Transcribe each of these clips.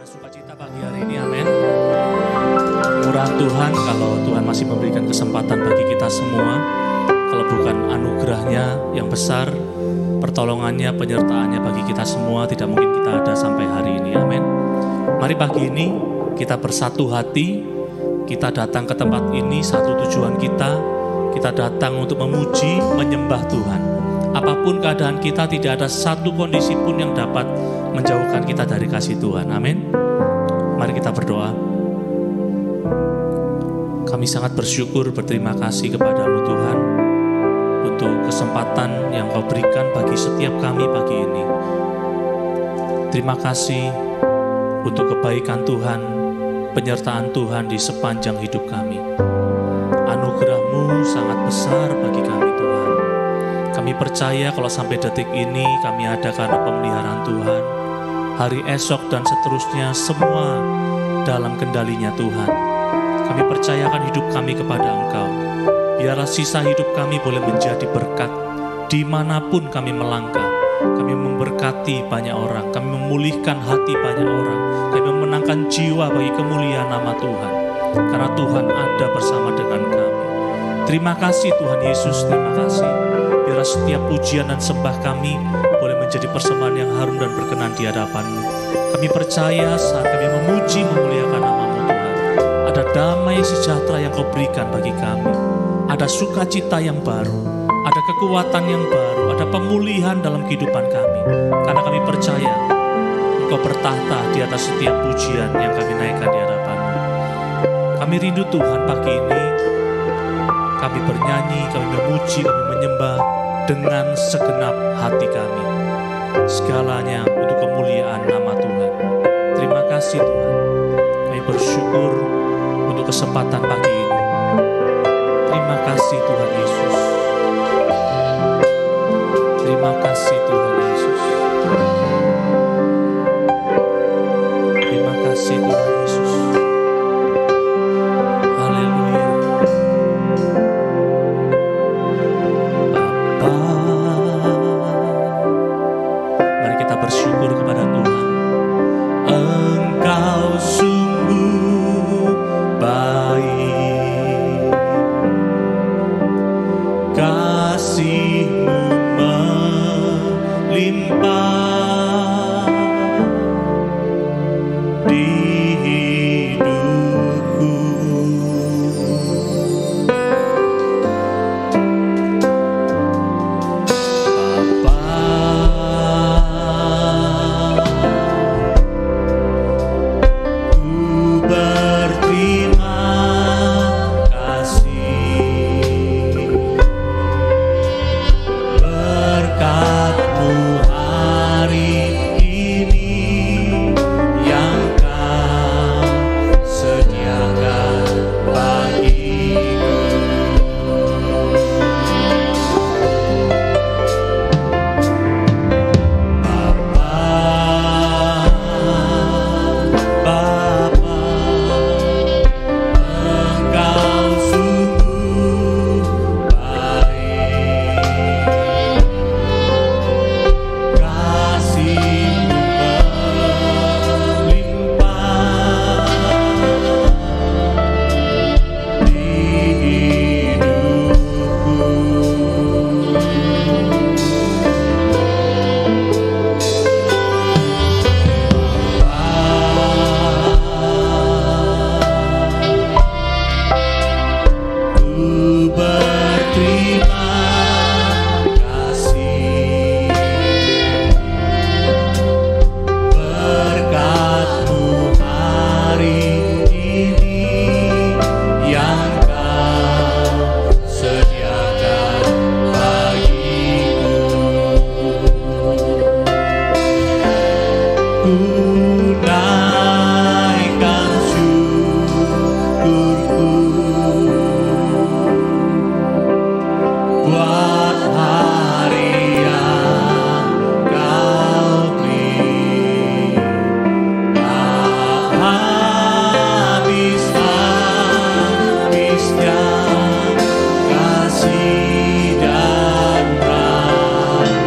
sukacita pagi hari ini, amin. Murahan Tuhan kalau Tuhan masih memberikan kesempatan bagi kita semua. Kalau bukan anugerahnya yang besar, pertolongannya, penyertaannya bagi kita semua, tidak mungkin kita ada sampai hari ini, amin. Mari pagi ini kita bersatu hati, kita datang ke tempat ini, satu tujuan kita datang untuk memuji, menyembah Tuhan. Apapun keadaan kita, tidak ada satu kondisi pun yang dapat menjauhkan kita dari kasih Tuhan. Amin. Mari kita berdoa. Kami sangat bersyukur, berterima kasih kepada-Mu Tuhan untuk kesempatan yang Kau berikan bagi setiap kami pagi ini. Terima kasih untuk kebaikan Tuhan, penyertaan Tuhan di sepanjang hidup kami. Anugerah-Mu sangat besar bagi kami Tuhan. Kami percaya kalau sampai detik ini kami ada karena pemeliharaan Tuhan. Hari esok dan seterusnya semua dalam kendalinya Tuhan. Kami percayakan hidup kami kepada Engkau. Biarlah sisa hidup kami boleh menjadi berkat dimanapun kami melangkah. Kami memberkati banyak orang. Kami memulihkan hati banyak orang. Kami memenangkan jiwa bagi kemuliaan nama Tuhan. Karena Tuhan ada bersama dengan kami. Terima kasih Tuhan Yesus, terima kasih. Biarlah setiap pujian dan sembah kami boleh menjadi persembahan yang harum dan berkenan di hadapan-Mu. Kami percaya saat kami memuji, memuliakan nama-Mu Tuhan, ada damai sejahtera yang Kau berikan bagi kami. Ada sukacita yang baru, ada kekuatan yang baru, ada pemulihan dalam kehidupan kami. Karena kami percaya Engkau bertahta di atas setiap pujian yang kami naikkan di hadapan-Mu. Kami rindu Tuhan pagi ini, kami bernyanyi, kami memuji, kami menyembah dengan segenap hati kami. Segalanya untuk kemuliaan nama Tuhan. Terima kasih Tuhan. Kami bersyukur untuk kesempatan pagi ini. Terima kasih Tuhan Yesus. Terima kasih Tuhan Yesus. Terima kasih Tuhan Yesus. Haleluya. Bapa, mari kita bersyukur kepada Tuhan. Engkau sungguh baik, kasih-Mu melimpah di hidupku. Bapa, ku berterima kasih, berkat-Mu hari ini yang Kau sediakan bagiku. Bapa, Engkau sungguh baik, kasih-Mu melimpah di hidupku. Ku berterima kasih, berkat-Mu hari ini yang Kau sediakan bagiku. Ku naikkan syukurku buat hari yang Kau beri. Tak habis-habisnya kasih dan rahmat-Mu.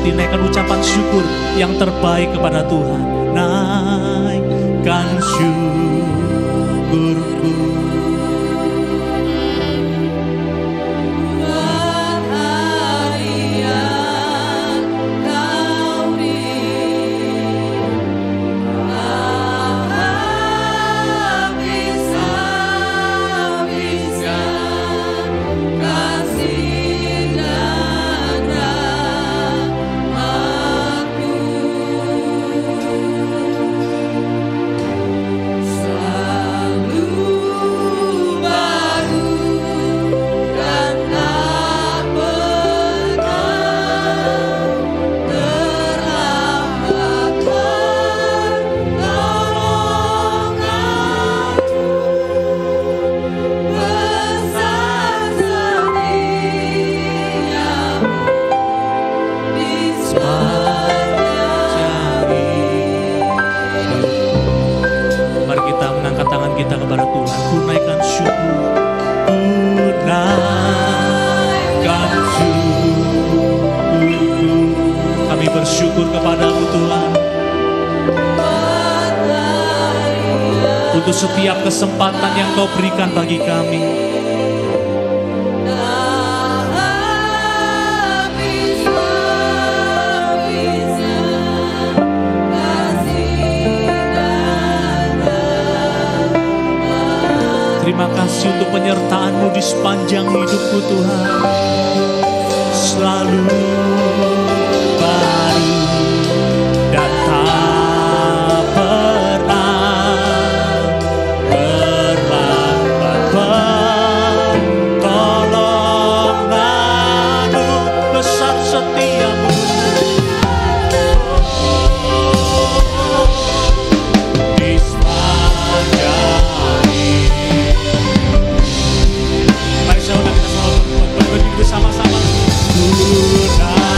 dinaikkan ucapan syukur yang terbaik kepada Tuhan. Naikkan syukurku. Bersyukur kepadamu Tuhan untuk setiap kesempatan yang Kau berikan bagi kami. Terima kasih untuk penyertaan-Mu di sepanjang hidupku Tuhan. Selalu sama-sama.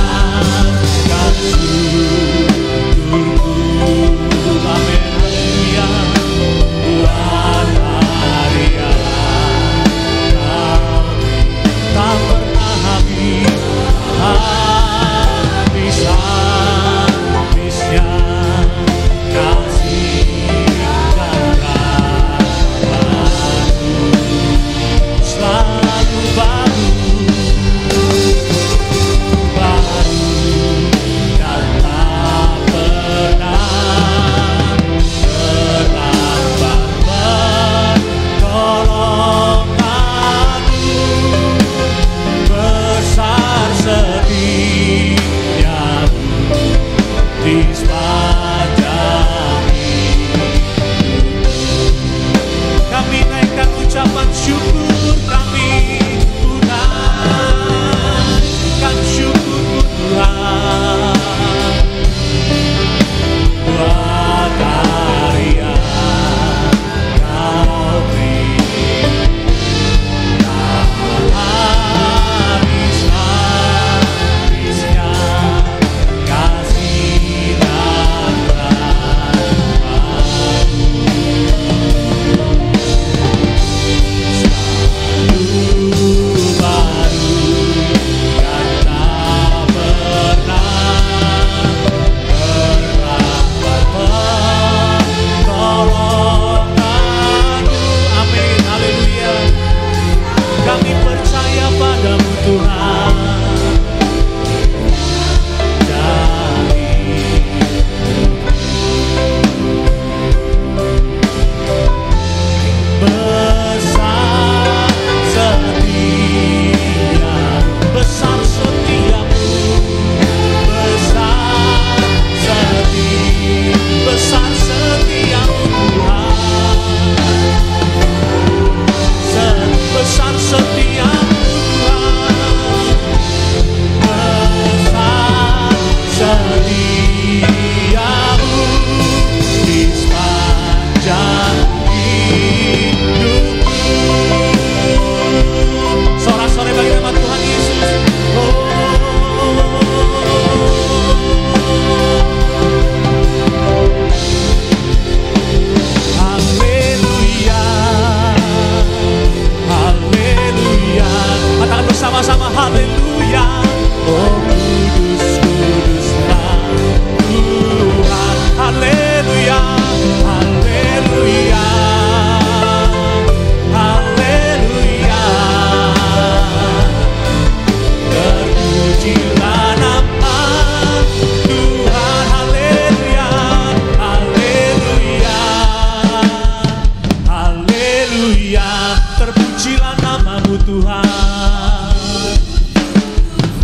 terpujilah nama-Mu Tuhan.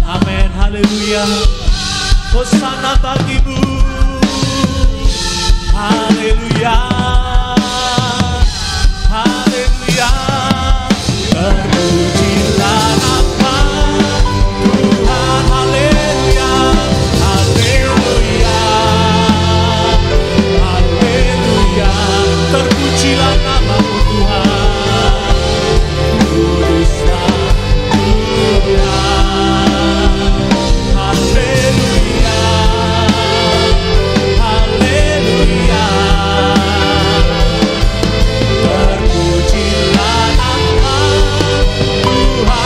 Amin, haleluya. Hosana bagi-Mu, haleluya, haleluya. Terpujilah nama Tuhan, haleluya, haleluya, haleluya. Terpujilah nama-Mu Tuhan, kuduslah Tuhan, haleluya, haleluya. Terpujilah nama Tuhan,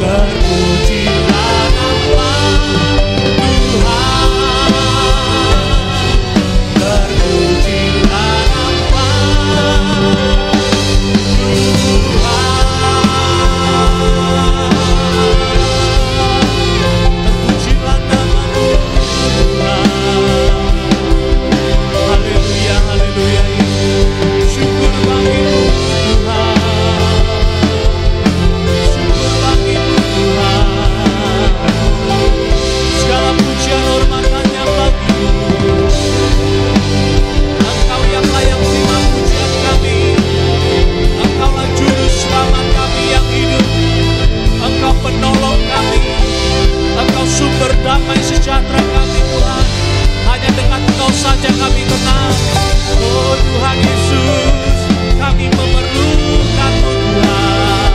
terpujilah nama Tuhan, terpujilah nama Tuhan, terpujilah nama-Mu Tuhan. Haleluya, haleluya. Syukur bagi-Mu Tuhan, syukur bagi-Mu Tuhan. Segala pujian hormat hanya bagi-Mu. Engkau yang layak terima pujian kami. Engkaulah juru selamat kami yang hidup. Engkau penolong kami. Engkau sumber damai sejahtera kami Tuhan. Hanya dengan Engkau saja kami tenang. Oh Tuhan Yesus, kami memerlukan-Mu Tuhan.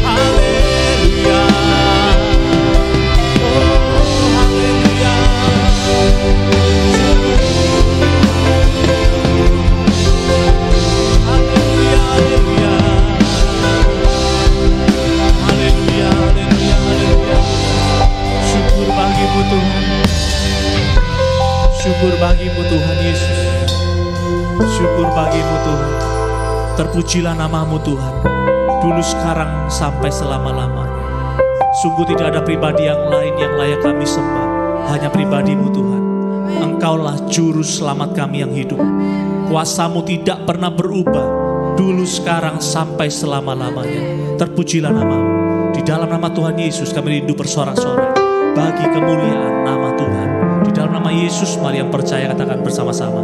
Haleluya. Oh haleluya. Haleluya, haleluya. Haleluya, haleluya, haleluya. Syukur bagi-Mu Tuhan. Syukur bagi-Mu Tuhan Yesus. Syukur bagi-Mu Tuhan. Terpujilah nama-Mu Tuhan, dulu sekarang sampai selama-lamanya. Sungguh tidak ada pribadi yang lain yang layak kami sembah, hanya pribadi-Mu Tuhan. Engkaulah juru selamat kami yang hidup. Kuasa-Mu tidak pernah berubah, dulu sekarang sampai selama-lamanya. Terpujilah nama-Mu. Di dalam nama Tuhan Yesus kami rindu bersorak-sorai bagi kemuliaan nama Tuhan. Di dalam nama Yesus, mari yang percaya katakan bersama-sama.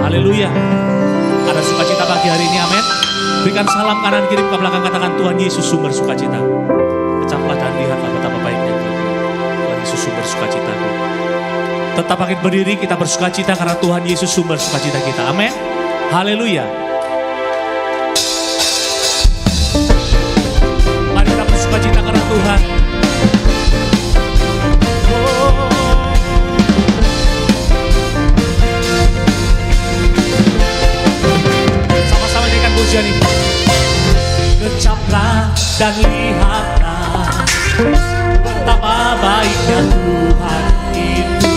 Haleluya. Ada sukacita pagi hari ini, amin. Berikan salam kanan kiri ke belakang, katakan Tuhan Yesus sumber sukacita. Pecahlah dan lihatlah betapa baiknya Tuhan Yesus sumber sukacitaku. Tetap bangkit berdiri, kita bersukacita karena Tuhan Yesus sumber sukacita kita, amin. Haleluya. Mari kita bersukacita karena Tuhan. Sama-sama nyanyikan pujian ini. Kecaplah dan lihatlah betapa baiknya Tuhan itu.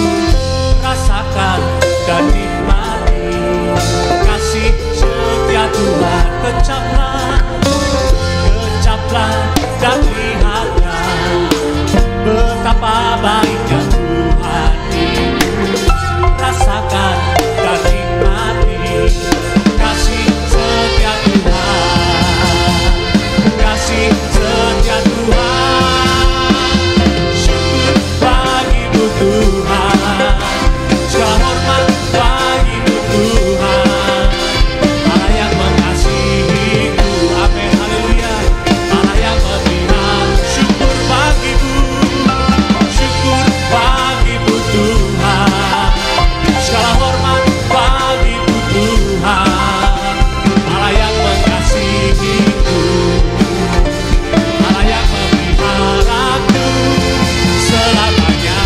Rasakan dan nikmati kasih setia Tuhan. Kecaplah dan lihatlah betapa baiknya Tuhan itu. Rasakan dan nikmati kasih setia Tuhan. Kasih setia Tuhan. Syukur bagi-Mu Tuhan. Segala hormat bagi-Mu Tuhan. Allah yang mengasihi-Ku, amin, haleluya. Allah yang memihak, syukur bagi-Mu. Syukur bagi-Mu Tuhan. Segala hormat bagi-Mu Tuhan. Allah yang mengasihi-Ku, Allah yang memelihara-Ku selamanya.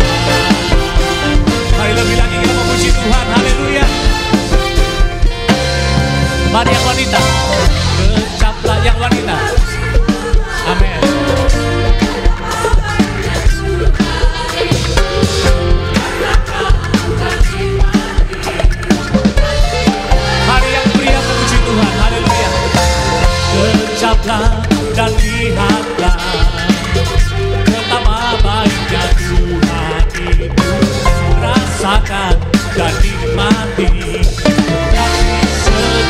Mari lebih lagi kita memuji Tuhan, haleluya. Mari yang wanita, kecaplah yang wanita, amin. Mari yang pria memuji Tuhan, haleluya. Kecaplah dan lihatlah betapa baiknya Tuhan itu. Rasakan dan nikmati kasih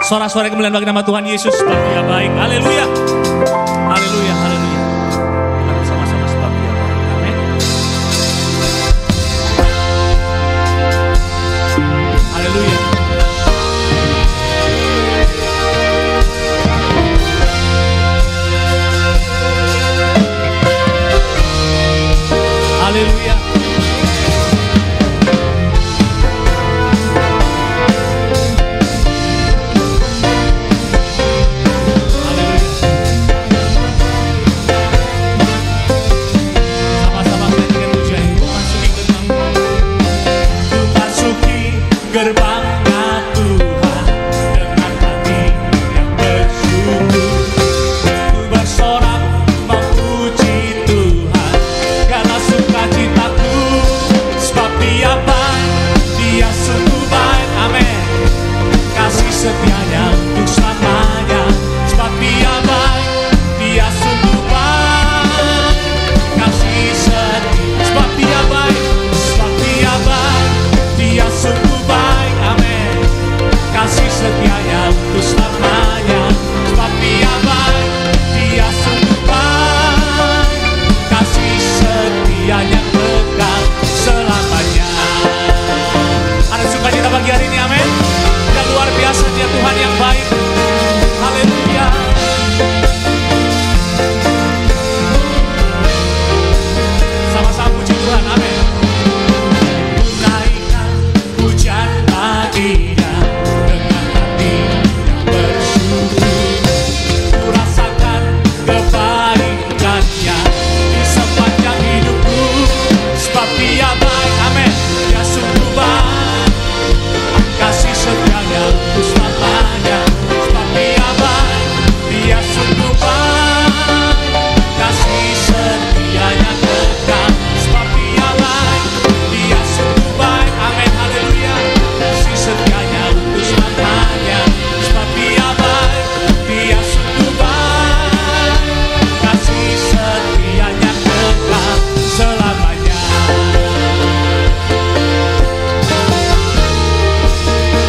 Suara-suara kemuliaan bagi nama Tuhan Yesus, sebab Dia baik. Haleluya. Haleluya, haleluya. Kita bersama-sama sebab Dia baik. Amin. Haleluya. Haleluya. Gerbangnya Tuhan dengan hati yang bersyukur, ku bersorak memuji Tuhan karena sukacitaku, sebab Dia baik, Dia sungguh baik, amin. Kasih setianya untuk selamanya, sebab Dia baik, Dia sungguh baik. Kasih setia, sebab Dia baik, sebab Dia baik, Dia sungguh baik, amin. Kasih setianya untuk selamanya, sebab Dia baik, Dia sungguh baik. Kasih setianya kekal selamanya. Ada sukacita bagi hari ini, amin. Yang luar biasa, Dia Tuhan yang baik. Haleluya. Sama-sama puji Tuhan, amin. Hujan baginya dengan hati yang bersyukur, ku rasakan kebaikannya di sepanjang hidupku, sebab Dia baik, amin. Dia sungguh baik, kasih setianya untuk selamanya, sebab Dia baik, Dia sungguh baik. Kasih setianya kekal, sebab Dia baik, Dia sungguh baik, amin. Haleluya. Kasih setianya untuk selamanya, sebab Dia baik, Dia sungguh baik. Kasih setianya kekal selamanya.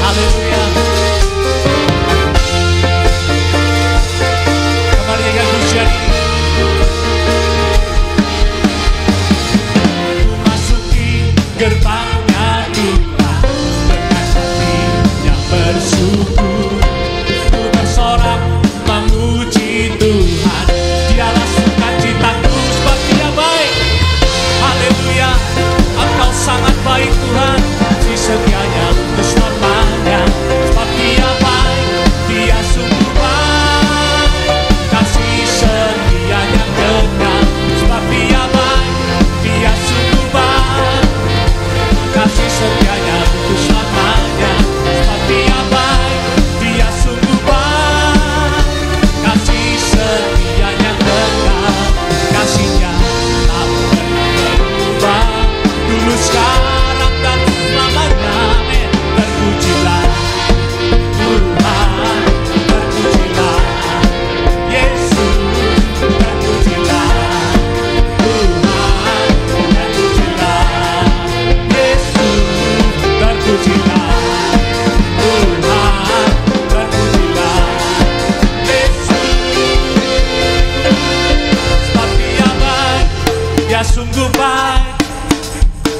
Haleluya. Kembali dengan pujian ini. Ku masuki gerbangnya Tuhan dengan hati yang bersyukur, ku bersorak memuji Tuhan. Dialah sukacitaku, sebab Dia baik. Haleluya. Engkau sangat baik Tuhan, kasih setianya untuk selamanya, sebab Dia baik, Dia sungguh baik. Kasih setianya kekal, sebab Dia baik, Dia sungguh baik. Kasih setianya untuk selamanya, sebab Dia baik, Dia sungguh baik. Kasih setianya kekal, kasihnya tak pernah berubah, dulu sekarang dan selamanya, amin. Terpujilah Tuhan, terpujilah Yesus, terpujilah Tuhan, terpujilah Yesus, terpujilah Tuhan, terpujilah Yesus, sebab Dia baik, Dia sungguh baik.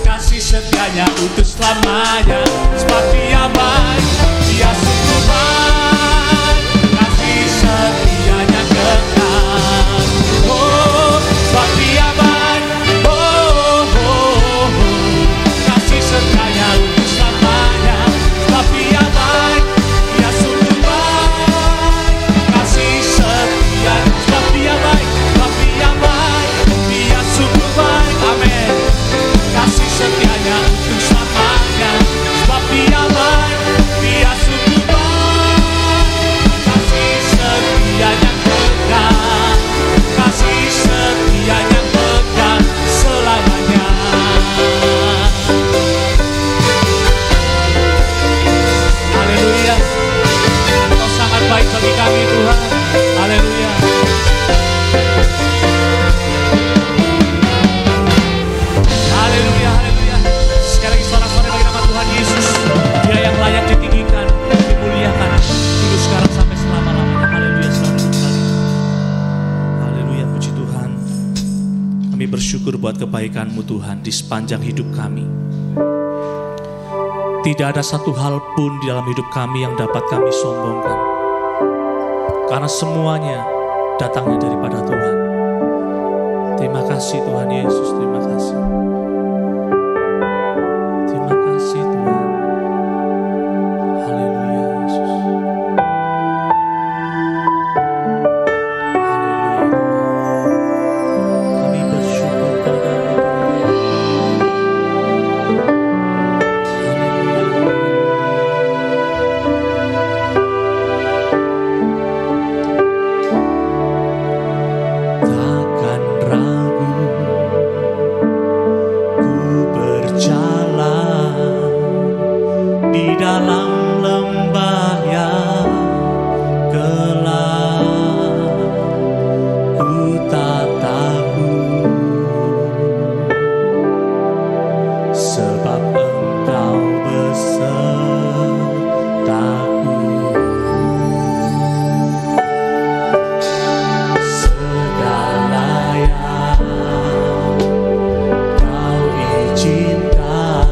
Kasih setianya untuk selamanya, sebab Dia baik, Dia sungguh baik. Kasih setianya kekal, oh, sebab Dia baik, oh, oh, oh. Kasih setianya untuk selamanya, sebab Dia baik, Dia sungguh baik. Kasih setia, sebab Dia baik, sebab Dia baik, Dia sungguh baik, amin. Kasih setianya untuk selamanya, sebab Dia baik, Dia sungguh baik. Kasih setianya kekal, kasih setianya kekal selamanya. Haleluya. Engkau sangat baik bagi kami Tuhan. Haleluya. Haleluya, haleluya. Sekali lagi suara-suara bagi nama Tuhan Yesus. Dia yang layak ditinggikan, dimuliakan, bersyukur buat kebaikan-Mu Tuhan di sepanjang hidup kami. Tidak ada satu hal pun di dalam hidup kami yang dapat kami sombongkan, karena semuanya datangnya daripada Tuhan. Terima kasih Tuhan Yesus, terima kasih. Terima kasih Tuhan. Haleluya Yesus. Haleluya Tuhan. Kami bersyukur padamu Tuhan. Takkan ragu ku berjalan di dalam lembah yang gelap. Ku tak takut sebab Engkau besertaku. Segala yang Kau izinkan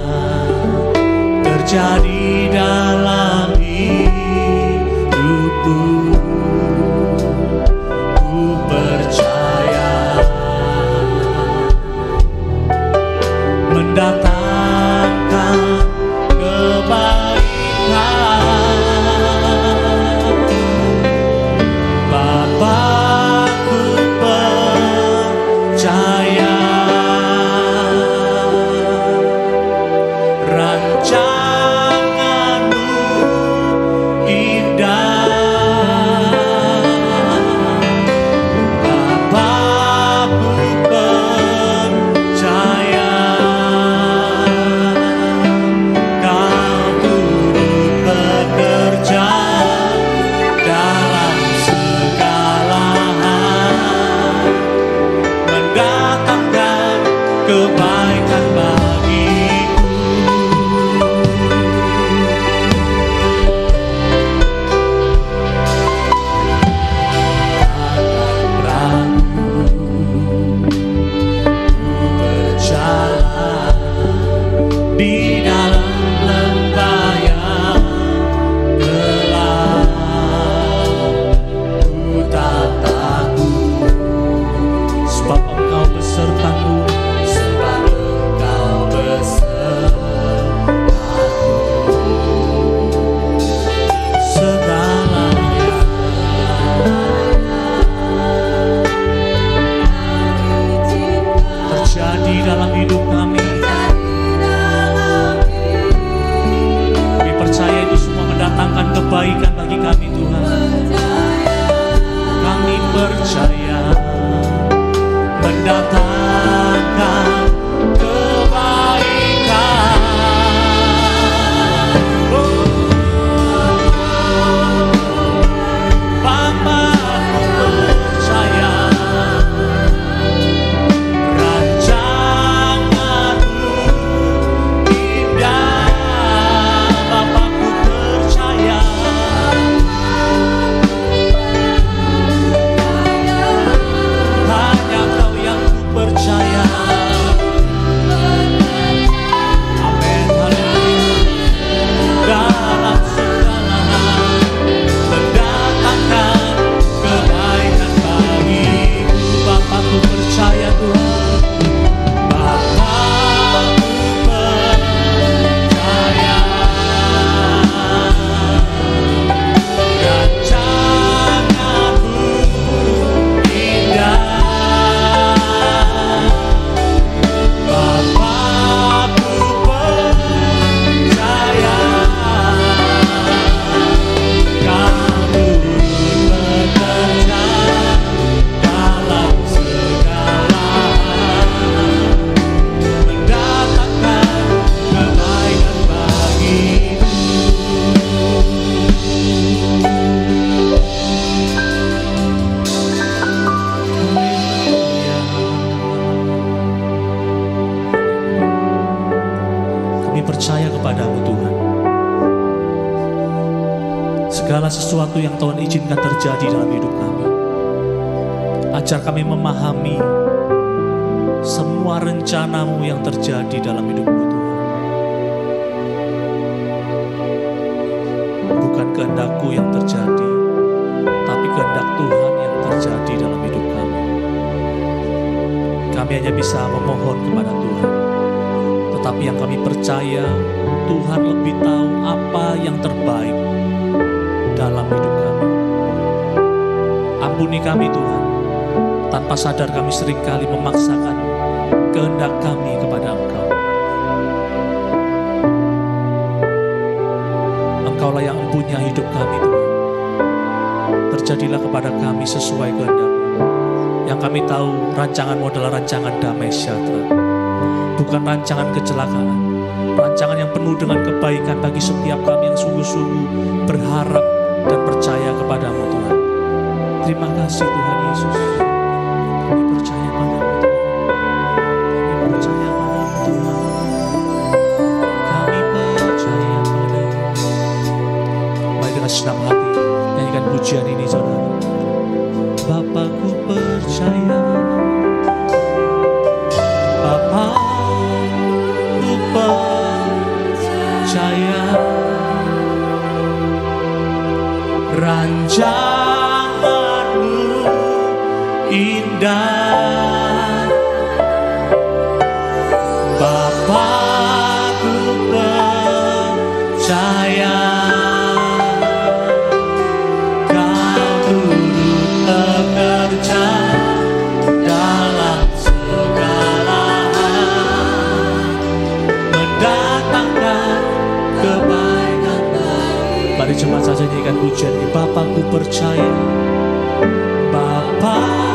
terjadi dalam hidupku, ku percaya mendatangkan kebaikan. Bapa, ku percaya rancangan-Mu indah. Bapa, ku percaya Kau turut bekerja dalam segala hal, mendatangkan kebaikan bagiku. Takkan ragu ku berjalan di dalam lembah yang gelap. Ku tak takut sebab Engkau besertaku, sebab Engkau besertaku. Segala yang terjadi dalam hidup kami, kami percaya itu semua mendatangkan kebaikan bagi kami Tuhan. Kami percaya mendatangkan kebaikan. Bapa, ku percaya rancangan-Mu indah. Bapa, ku percaya hanya Kau yang ku percaya. Amin, haleluya. Dalam segala hal mendatangkan kebaikan bagiku. Bapa, ku percaya Tuhan. Bapa, ku percaya rancangan-Mu indah. Bapa, ku percaya Kau turut bekerja dalam segala hal, mendatangkan kebaikan bagiku. Haleluya. Kami percaya kepada-Mu Tuhan. Segala sesuatu yang Tuhan izinkan terjadi dalam hidup kami, ajar kami memahami semua rencana-Mu yang terjadi dalam hidupku Tuhan. Bukan kehendak-Ku yang terjadi, tapi kehendak Tuhan yang terjadi dalam hidup kami. Kami hanya bisa memohon kepada Tuhan, tetapi yang kami percaya Tuhan lebih tahu apa yang terbaik dalam hidup kami. Ampuni kami Tuhan, tanpa sadar kami seringkali memaksakan kehendak kami kepada Engkau. Engkaulah yang mempunyai hidup kami Tuhan. Terjadilah kepada kami sesuai kehendak-Mu. Yang kami tahu rancangan-Mu adalah rancangan damai sejahtera, bukan rancangan kecelakaan. Rancangan yang penuh dengan kebaikan bagi setiap kami yang sungguh-sungguh berharap dan percaya kepada-Mu Tuhan. Terima kasih Tuhan Yesus. Kami percaya pada-Mu Tuhan. Kami percaya pada-Mu Tuhan. Kami percaya pada-Mu. Mari dengan senang hati nyanyikan pujian ini saudara. Bapakku percaya, Bapakku percaya, rancangan-Mu indah. Bapakku percaya, Kau turut bekerja dalam segala hal, mendatangkan kebaikan. Mari cepat saja nyanyikan pujian ini. Bapakku percaya, Bapa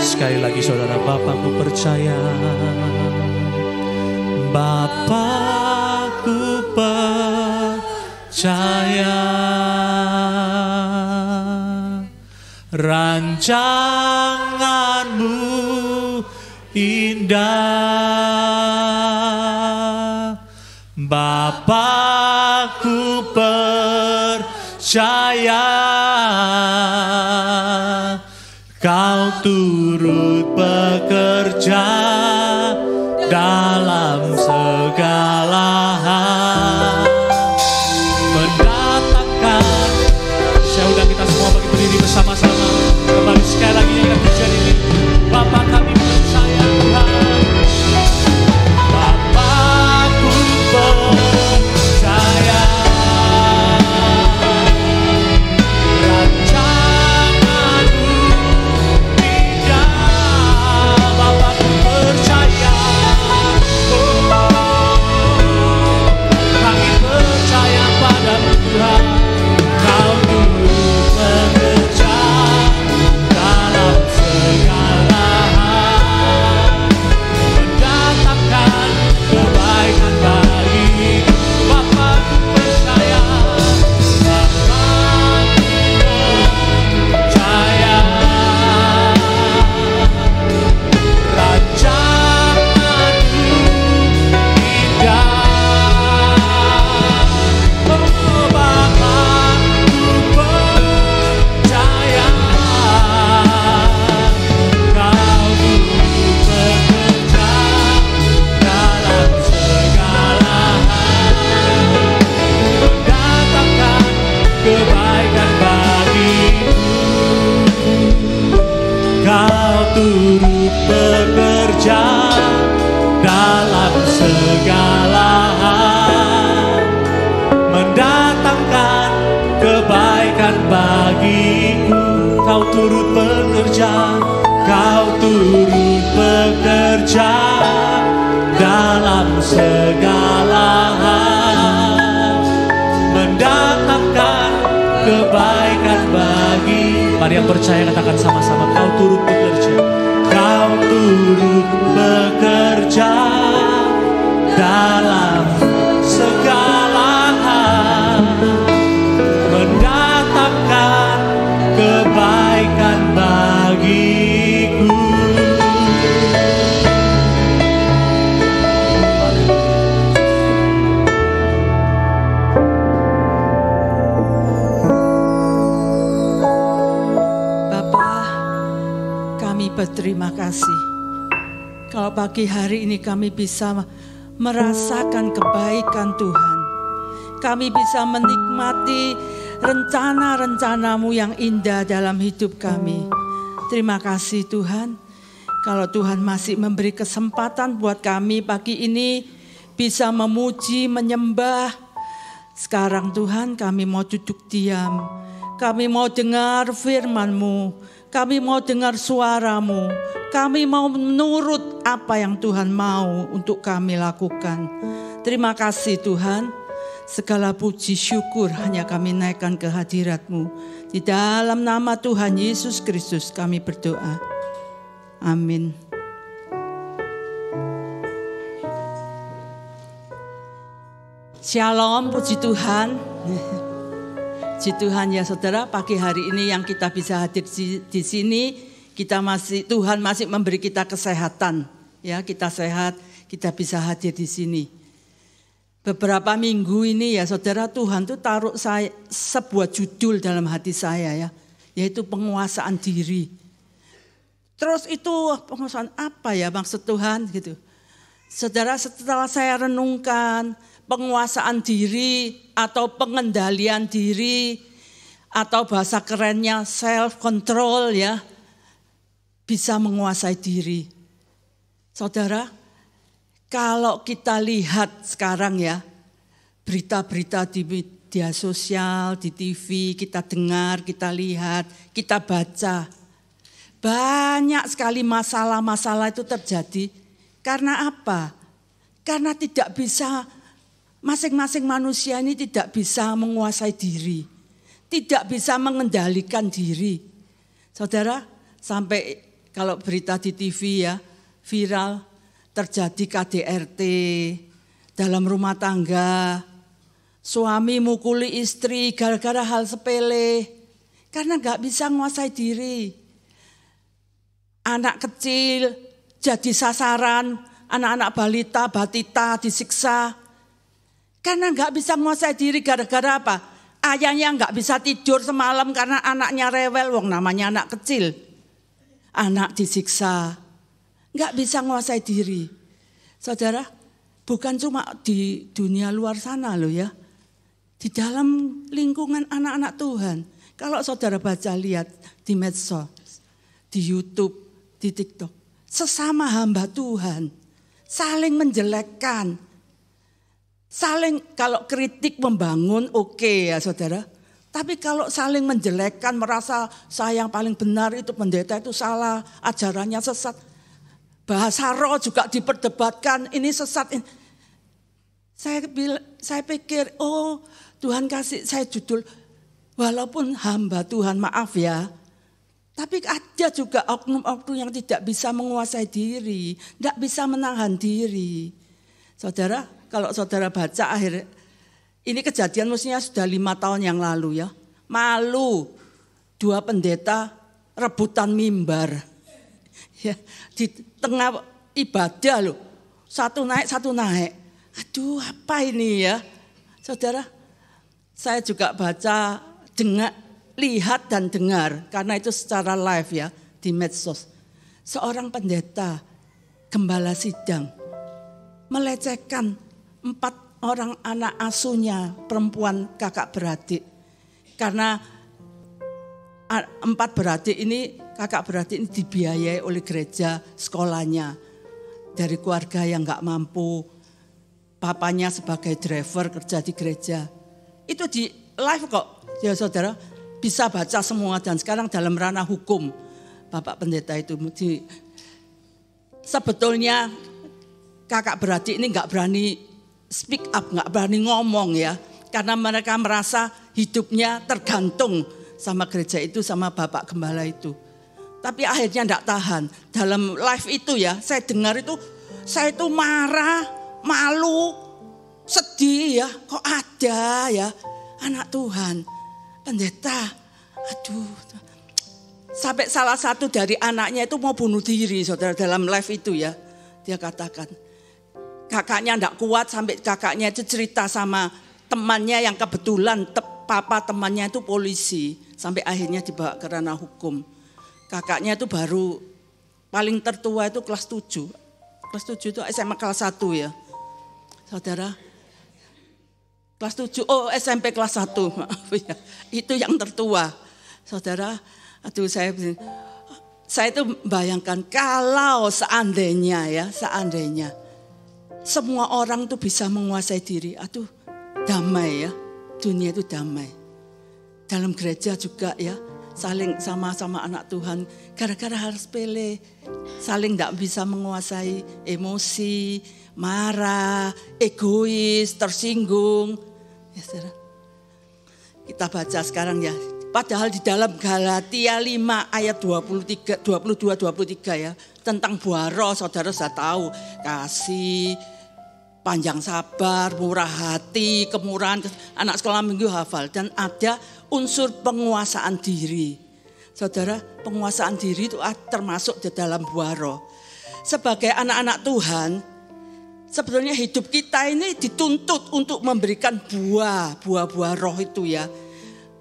sekali lagi saudara. Bapakku percaya, Bapakku percaya, rancangan-Mu indah. Bapakku percaya, Kau turut bekerja dalam segala hal, mendatangkan. Saya undang kita semua bagi berdiri bersama-sama. Kembali sekali lagi nyanyikan pujian ini. Bapa kami percaya Tuhan, Bapakku percaya, turut bekerja dalam segala hal, mendatangkan kebaikan bagiku. Kau turut bekerja, Kau turut bekerja dalam segala hal, mendatangkan kebaikan Mari yang percaya katakan sama-sama, Kau turut bekerja. Kau turut bekerja dalam segala hal, mendatangkan kebaikan bagiku. Berterima kasih kalau pagi hari ini kami bisa merasakan kebaikan Tuhan. Kami bisa menikmati rencana-rencana-Mu yang indah dalam hidup kami. Terima kasih Tuhan. Kalau Tuhan masih memberi kesempatan buat kami pagi ini bisa memuji, menyembah. Sekarang Tuhan kami mau duduk diam. Kami mau dengar firman-Mu. Kami mau dengar suara-Mu. Kami mau menurut apa yang Tuhan mau untuk kami lakukan. Terima kasih Tuhan. Segala puji syukur hanya kami naikkan ke hadirat-Mu. Di dalam nama Tuhan Yesus Kristus kami berdoa. Amin. Shalom, puji Tuhan. Puji Tuhan ya saudara, pagi hari ini yang kita bisa hadir di sini, Tuhan masih memberi kita kesehatan. Ya, kita sehat, kita bisa hadir di sini. Beberapa minggu ini ya saudara, Tuhan tuh taruh sebuah judul dalam hati saya ya, yaitu penguasaan diri. Terus itu penguasaan apa ya maksud Tuhan gitu. Saudara, setelah saya renungkan penguasaan diri atau pengendalian diri atau bahasa kerennya self control ya, bisa menguasai diri. Saudara, kalau kita lihat sekarang ya, berita-berita di media sosial, di TV, kita dengar, kita lihat, kita baca. Banyak sekali masalah-masalah itu terjadi. Karena apa? Karena tidak bisa, masing-masing manusia ini tidak bisa menguasai diri. Tidak bisa mengendalikan diri. Saudara, sampai kalau berita di TV ya, viral, terjadi KDRT dalam rumah tangga. Suami mukuli istri gara-gara hal sepele. Karena gak bisa menguasai diri. Anak kecil jadi sasaran, anak-anak balita, batita disiksa. Karena gak bisa menguasai diri gara-gara apa? Ayahnya gak bisa tidur semalam karena anaknya rewel, wong namanya anak kecil. Anak disiksa, gak bisa menguasai diri. Saudara, bukan cuma di dunia luar sana loh ya. Di dalam lingkungan anak-anak Tuhan. Kalau saudara baca lihat di medsos, di YouTube, di TikTok. Sesama hamba Tuhan, saling menjelekkan. Saling, kalau kritik membangun oke ya saudara. Tapi kalau saling menjelekkan, merasa saya yang paling benar, itu pendeta itu salah, ajarannya sesat. Bahasa roh juga diperdebatkan, ini sesat. Saya pikir, oh Tuhan kasih saya judul, walaupun hamba Tuhan, maaf ya. Tapi ada juga oknum-oknum yang tidak bisa menguasai diri, tidak bisa menahan diri. Saudara, kalau saudara baca ini kejadian mestinya sudah 5 tahun yang lalu ya. Malu, 2 pendeta rebutan mimbar. Ya, di tengah ibadah loh, satu naik. Aduh, apa ini ya? Saudara, saya juga baca, lihat dan dengar, karena itu secara live ya, di medsos. Seorang pendeta, gembala sidang, melecehkan 4 orang anak asuhnya, perempuan kakak beradik. Karena 4 beradik ini, kakak beradik ini dibiayai oleh gereja sekolahnya. Dari keluarga yang gak mampu, papanya sebagai driver kerja di gereja. Itu di live kok, ya saudara. Bisa baca semua dan sekarang dalam ranah hukum. Bapak pendeta itu sebetulnya kakak beradik ini gak berani speak up, gak berani ngomong ya. Karena mereka merasa hidupnya tergantung sama gereja itu, sama Bapak Gembala itu. Tapi akhirnya enggak tahan. Dalam live itu ya, saya dengar itu, saya itu marah, malu, sedih ya. Kok ada ya anak Tuhan, pendeta, aduh. Sampai salah satu dari anaknya itu mau bunuh diri, saudara, dalam live itu ya. Dia katakan, kakaknya enggak kuat, sampai kakaknya itu cerita sama temannya yang kebetulan papa temannya itu polisi. Sampai akhirnya dibawa ke ranah hukum. Kakaknya itu baru paling tertua itu kelas 7. Kelas 7 itu SMA kelas 1 ya. Saudara. Kelas 7, SMP kelas 1. Maaf ya. Itu yang tertua. Saudara, aduh saya itu bayangkan kalau seandainya semua orang tuh bisa menguasai diri. Aduh, damai ya. Dunia itu damai. Dalam gereja juga ya. Saling sama-sama anak Tuhan, gara-gara hal sepele, saling tidak bisa menguasai emosi, marah, egois, tersinggung. Ya, saudara. Kita baca sekarang ya. Padahal di dalam Galatia 5 ayat 22-23 ya, tentang buah roh, saudara sudah tahu, kasih, panjang sabar, murah hati, kemurahan, anak sekolah minggu hafal. Dan ada unsur penguasaan diri. Saudara, penguasaan diri itu termasuk di dalam buah roh. Sebagai anak-anak Tuhan, sebetulnya hidup kita ini dituntut untuk memberikan buah roh itu ya.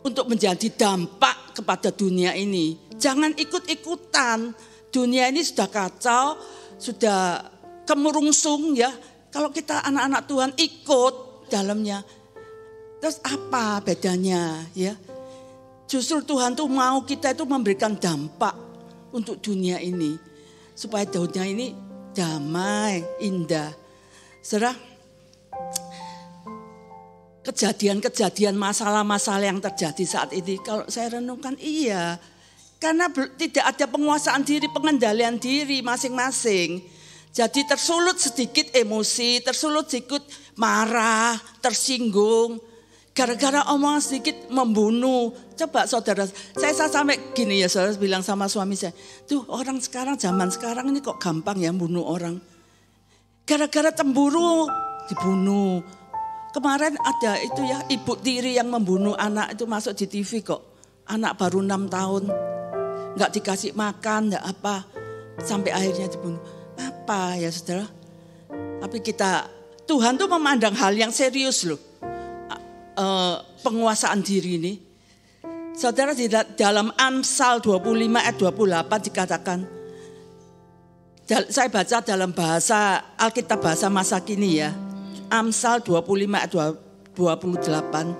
Untuk menjadi dampak kepada dunia ini. Jangan ikut-ikutan. Dunia ini sudah kacau, sudah kemurungsung ya. Kalau kita anak-anak Tuhan ikut dalamnya, terus apa bedanya ya? Justru Tuhan tuh mau kita itu memberikan dampak untuk dunia ini. Supaya dunia ini damai, indah. Saudara, kejadian-kejadian masalah-masalah yang terjadi saat ini, kalau saya renungkan iya. Karena tidak ada penguasaan diri, pengendalian diri masing-masing. Jadi tersulut sedikit emosi, tersulut sedikit marah, tersinggung. Gara-gara omongan sedikit membunuh. Coba saudara, saya sampai gini ya, saudara bilang sama suami saya. Tuh orang sekarang, zaman sekarang ini kok gampang ya bunuh orang. Gara-gara cemburu dibunuh. Kemarin ada itu ya, ibu tiri yang membunuh anak itu masuk di TV kok. Anak baru 6 tahun, gak dikasih makan, gak apa. Sampai akhirnya dibunuh. Apa ya saudara? Tapi Tuhan tuh memandang hal yang serius loh. Penguasaan diri ini. Saudara, di dalam Amsal 25 ayat 28 dikatakan. Saya baca dalam bahasa Alkitab bahasa masa kini ya. Amsal 25 ayat 28.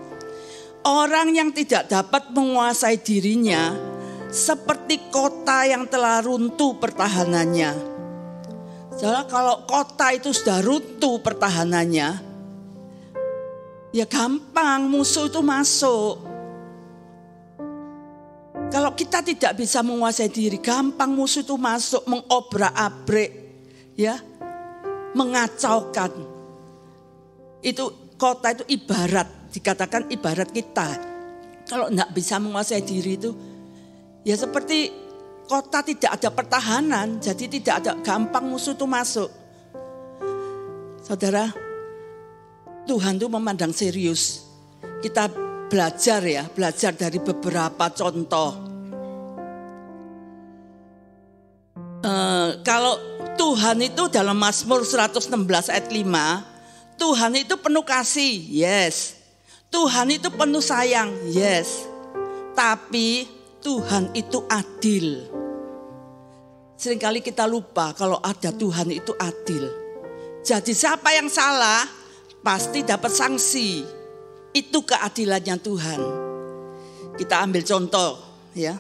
Orang yang tidak dapat menguasai dirinya seperti kota yang telah runtuh pertahanannya. Jadi kalau kota itu sudah runtuh pertahanannya, ya gampang musuh itu masuk. Kalau kita tidak bisa menguasai diri, gampang musuh itu masuk, mengobrak-abrik, ya, mengacaukan. Itu kota itu ibarat, dikatakan ibarat kita. Kalau tidak bisa menguasai diri itu, ya seperti kota tidak ada pertahanan, jadi tidak ada, gampang musuh itu masuk. Saudara, Tuhan itu memandang serius. Kita belajar dari beberapa contoh. Kalau Tuhan itu dalam Mazmur 116 ayat 5, Tuhan itu penuh kasih, yes. Tuhan itu penuh sayang, yes. Tapi Tuhan itu adil. Seringkali kita lupa kalau ada Tuhan itu adil. Jadi siapa yang salah pasti dapat sanksi. Itu keadilannya Tuhan. Kita ambil contoh ya.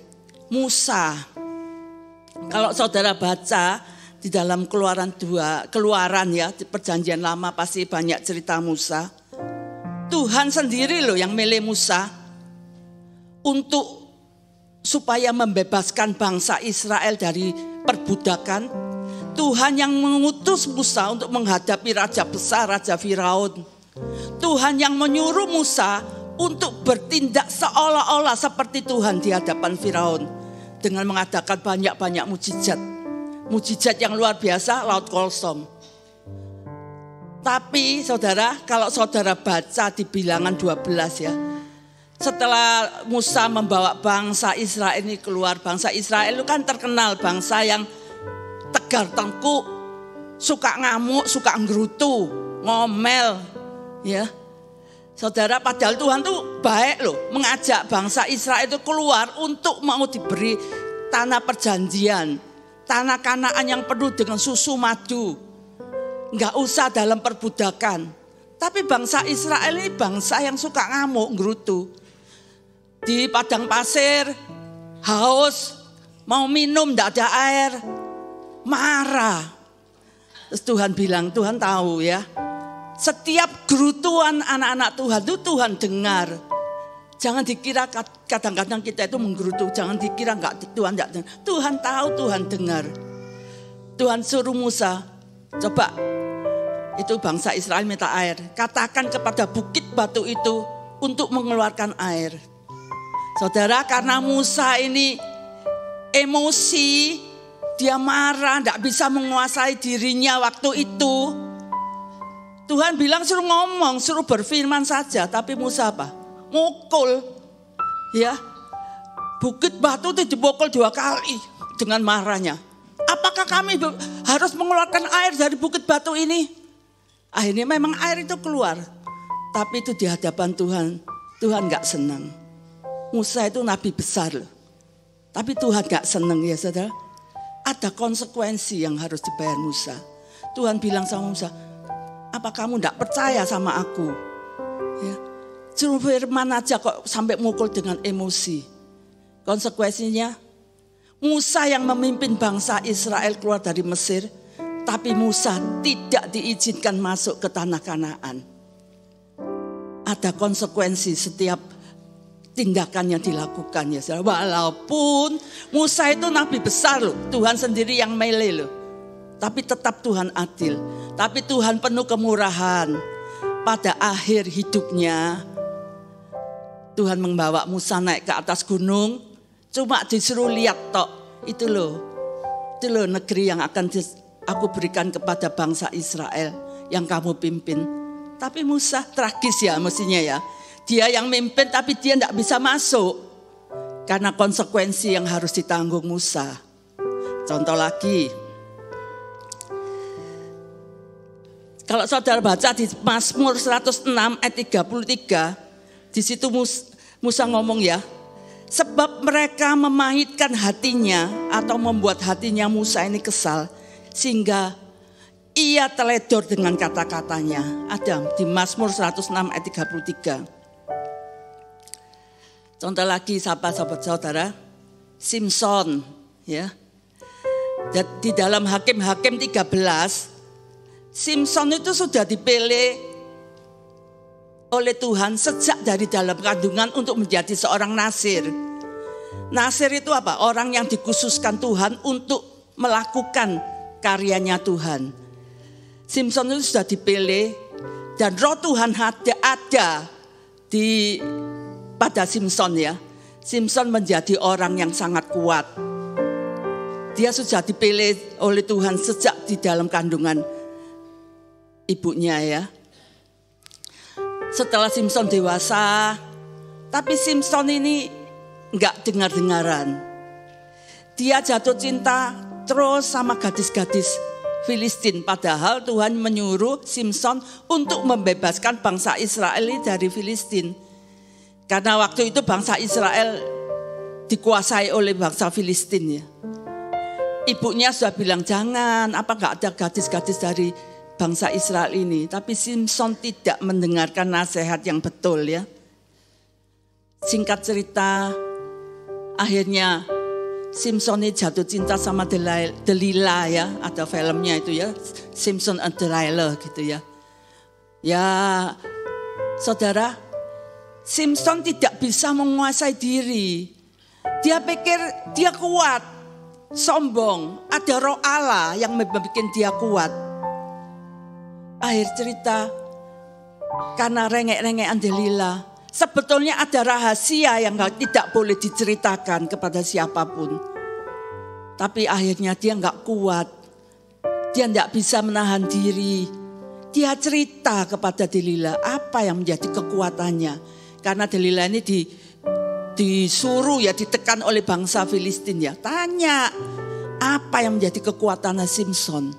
Musa. Kalau saudara baca di dalam Keluaran ya, di Perjanjian Lama pasti banyak cerita Musa. Tuhan sendiri loh yang milih Musa untuk supaya membebaskan bangsa Israel dari perbudakan. Tuhan yang mengutus Musa untuk menghadapi raja besar, Raja Firaun. Tuhan yang menyuruh Musa untuk bertindak seolah-olah seperti Tuhan di hadapan Firaun dengan mengadakan banyak-banyak mujizat. Mujizat yang luar biasa, laut kosong. Tapi saudara, kalau saudara baca di Bilangan 12 ya, setelah Musa membawa bangsa Israel ini keluar, bangsa Israel itu kan terkenal bangsa yang tegar tengkuk, suka ngamuk, suka nggerutu, ngomel, ya. Saudara, padahal Tuhan tuh baik loh, mengajak bangsa Israel itu keluar untuk mau diberi tanah perjanjian, tanah Kanaan yang penuh dengan susu madu, nggak usah dalam perbudakan. Tapi bangsa Israel ini bangsa yang suka ngamuk, nggerutu. Di padang pasir, haus, mau minum, nggak ada air, marah. Terus Tuhan bilang, Tuhan tahu ya, setiap gerutuan anak-anak Tuhan itu Tuhan dengar. Jangan dikira kadang-kadang kita itu menggerutu, jangan dikira Tuhan tidak dengar. Tuhan tahu, Tuhan dengar. Tuhan suruh Musa, coba itu bangsa Israel minta air, katakan kepada bukit batu itu untuk mengeluarkan air. Saudara, karena Musa ini emosi, dia marah, tidak bisa menguasai dirinya waktu itu. Tuhan bilang suruh ngomong, suruh berfirman saja. Tapi Musa apa? Mukul. Ya, bukit batu itu dipukul 2 kali dengan marahnya. Apakah kami harus mengeluarkan air dari bukit batu ini? Akhirnya memang air itu keluar. Tapi itu di hadapan Tuhan, Tuhan gak senang. Musa itu nabi besar loh. Tapi Tuhan gak senang ya saudara. Ada konsekuensi yang harus dibayar Musa. Tuhan bilang sama Musa, apa kamu gak percaya sama aku? Ya, suruh firman aja kok sampai mukul dengan emosi. Konsekuensinya, Musa yang memimpin bangsa Israel keluar dari Mesir, tapi Musa tidak diizinkan masuk ke tanah Kanaan. Ada konsekuensi setiap tindakan yang dilakukan ya saudara. Walaupun Musa itu nabi besar loh, Tuhan sendiri yang mele loh. Tapi tetap Tuhan adil. Tapi Tuhan penuh kemurahan. Pada akhir hidupnya, Tuhan membawa Musa naik ke atas gunung. Cuma disuruh lihat tok. Itu loh negeri yang akan aku berikan kepada bangsa Israel yang kamu pimpin. Tapi Musa tragis ya mestinya ya. Dia yang mimpin tapi dia tidak bisa masuk. Karena konsekuensi yang harus ditanggung Musa. Contoh lagi. Kalau saudara baca di Mazmur 106 ayat 33. Di situ Musa ngomong ya. Sebab mereka memahitkan hatinya atau membuat hatinya Musa ini kesal. Sehingga ia teledor dengan kata-katanya. Ada di Mazmur 106 ayat 33. Contoh lagi sahabat-sahabat saudara, Simson ya. Di dalam Hakim-Hakim 13, Simson itu sudah dipilih oleh Tuhan sejak dari dalam kandungan untuk menjadi seorang nasir. Nasir itu apa? Orang yang dikhususkan Tuhan untuk melakukan karyanya Tuhan. Simson itu sudah dipilih dan roh Tuhan ada di pada Simson ya. Simson menjadi orang yang sangat kuat. Dia sudah dipilih oleh Tuhan sejak di dalam kandungan ibunya ya. Setelah Simson dewasa, tapi Simson ini enggak dengar-dengaran. Dia jatuh cinta terus sama gadis-gadis Filistin. Padahal Tuhan menyuruh Simson untuk membebaskan bangsa Israel dari Filistin. Karena waktu itu bangsa Israel dikuasai oleh bangsa Filistin ya. Ibunya sudah bilang jangan, apa enggak ada gadis-gadis dari bangsa Israel ini. Tapi Simson tidak mendengarkan nasihat yang betul ya. Singkat cerita, akhirnya Simson ini jatuh cinta sama Delilah ya. Ada filmnya itu ya, Simson and Delilah gitu ya. Ya saudara, Simson tidak bisa menguasai diri. Dia pikir dia kuat, sombong. Ada roh Allah yang membuat dia kuat. Akhir cerita, karena rengek-rengekan Delilah, Sebetulnya ada rahasia yang tidak boleh diceritakan kepada siapapun. Tapi akhirnya dia nggak kuat. Dia nggak bisa menahan diri. Dia cerita kepada Delila apa yang menjadi kekuatannya. Karena Delila ini disuruh ya, ditekan oleh bangsa Filistin ya. Tanya apa yang menjadi kekuatannya Simson.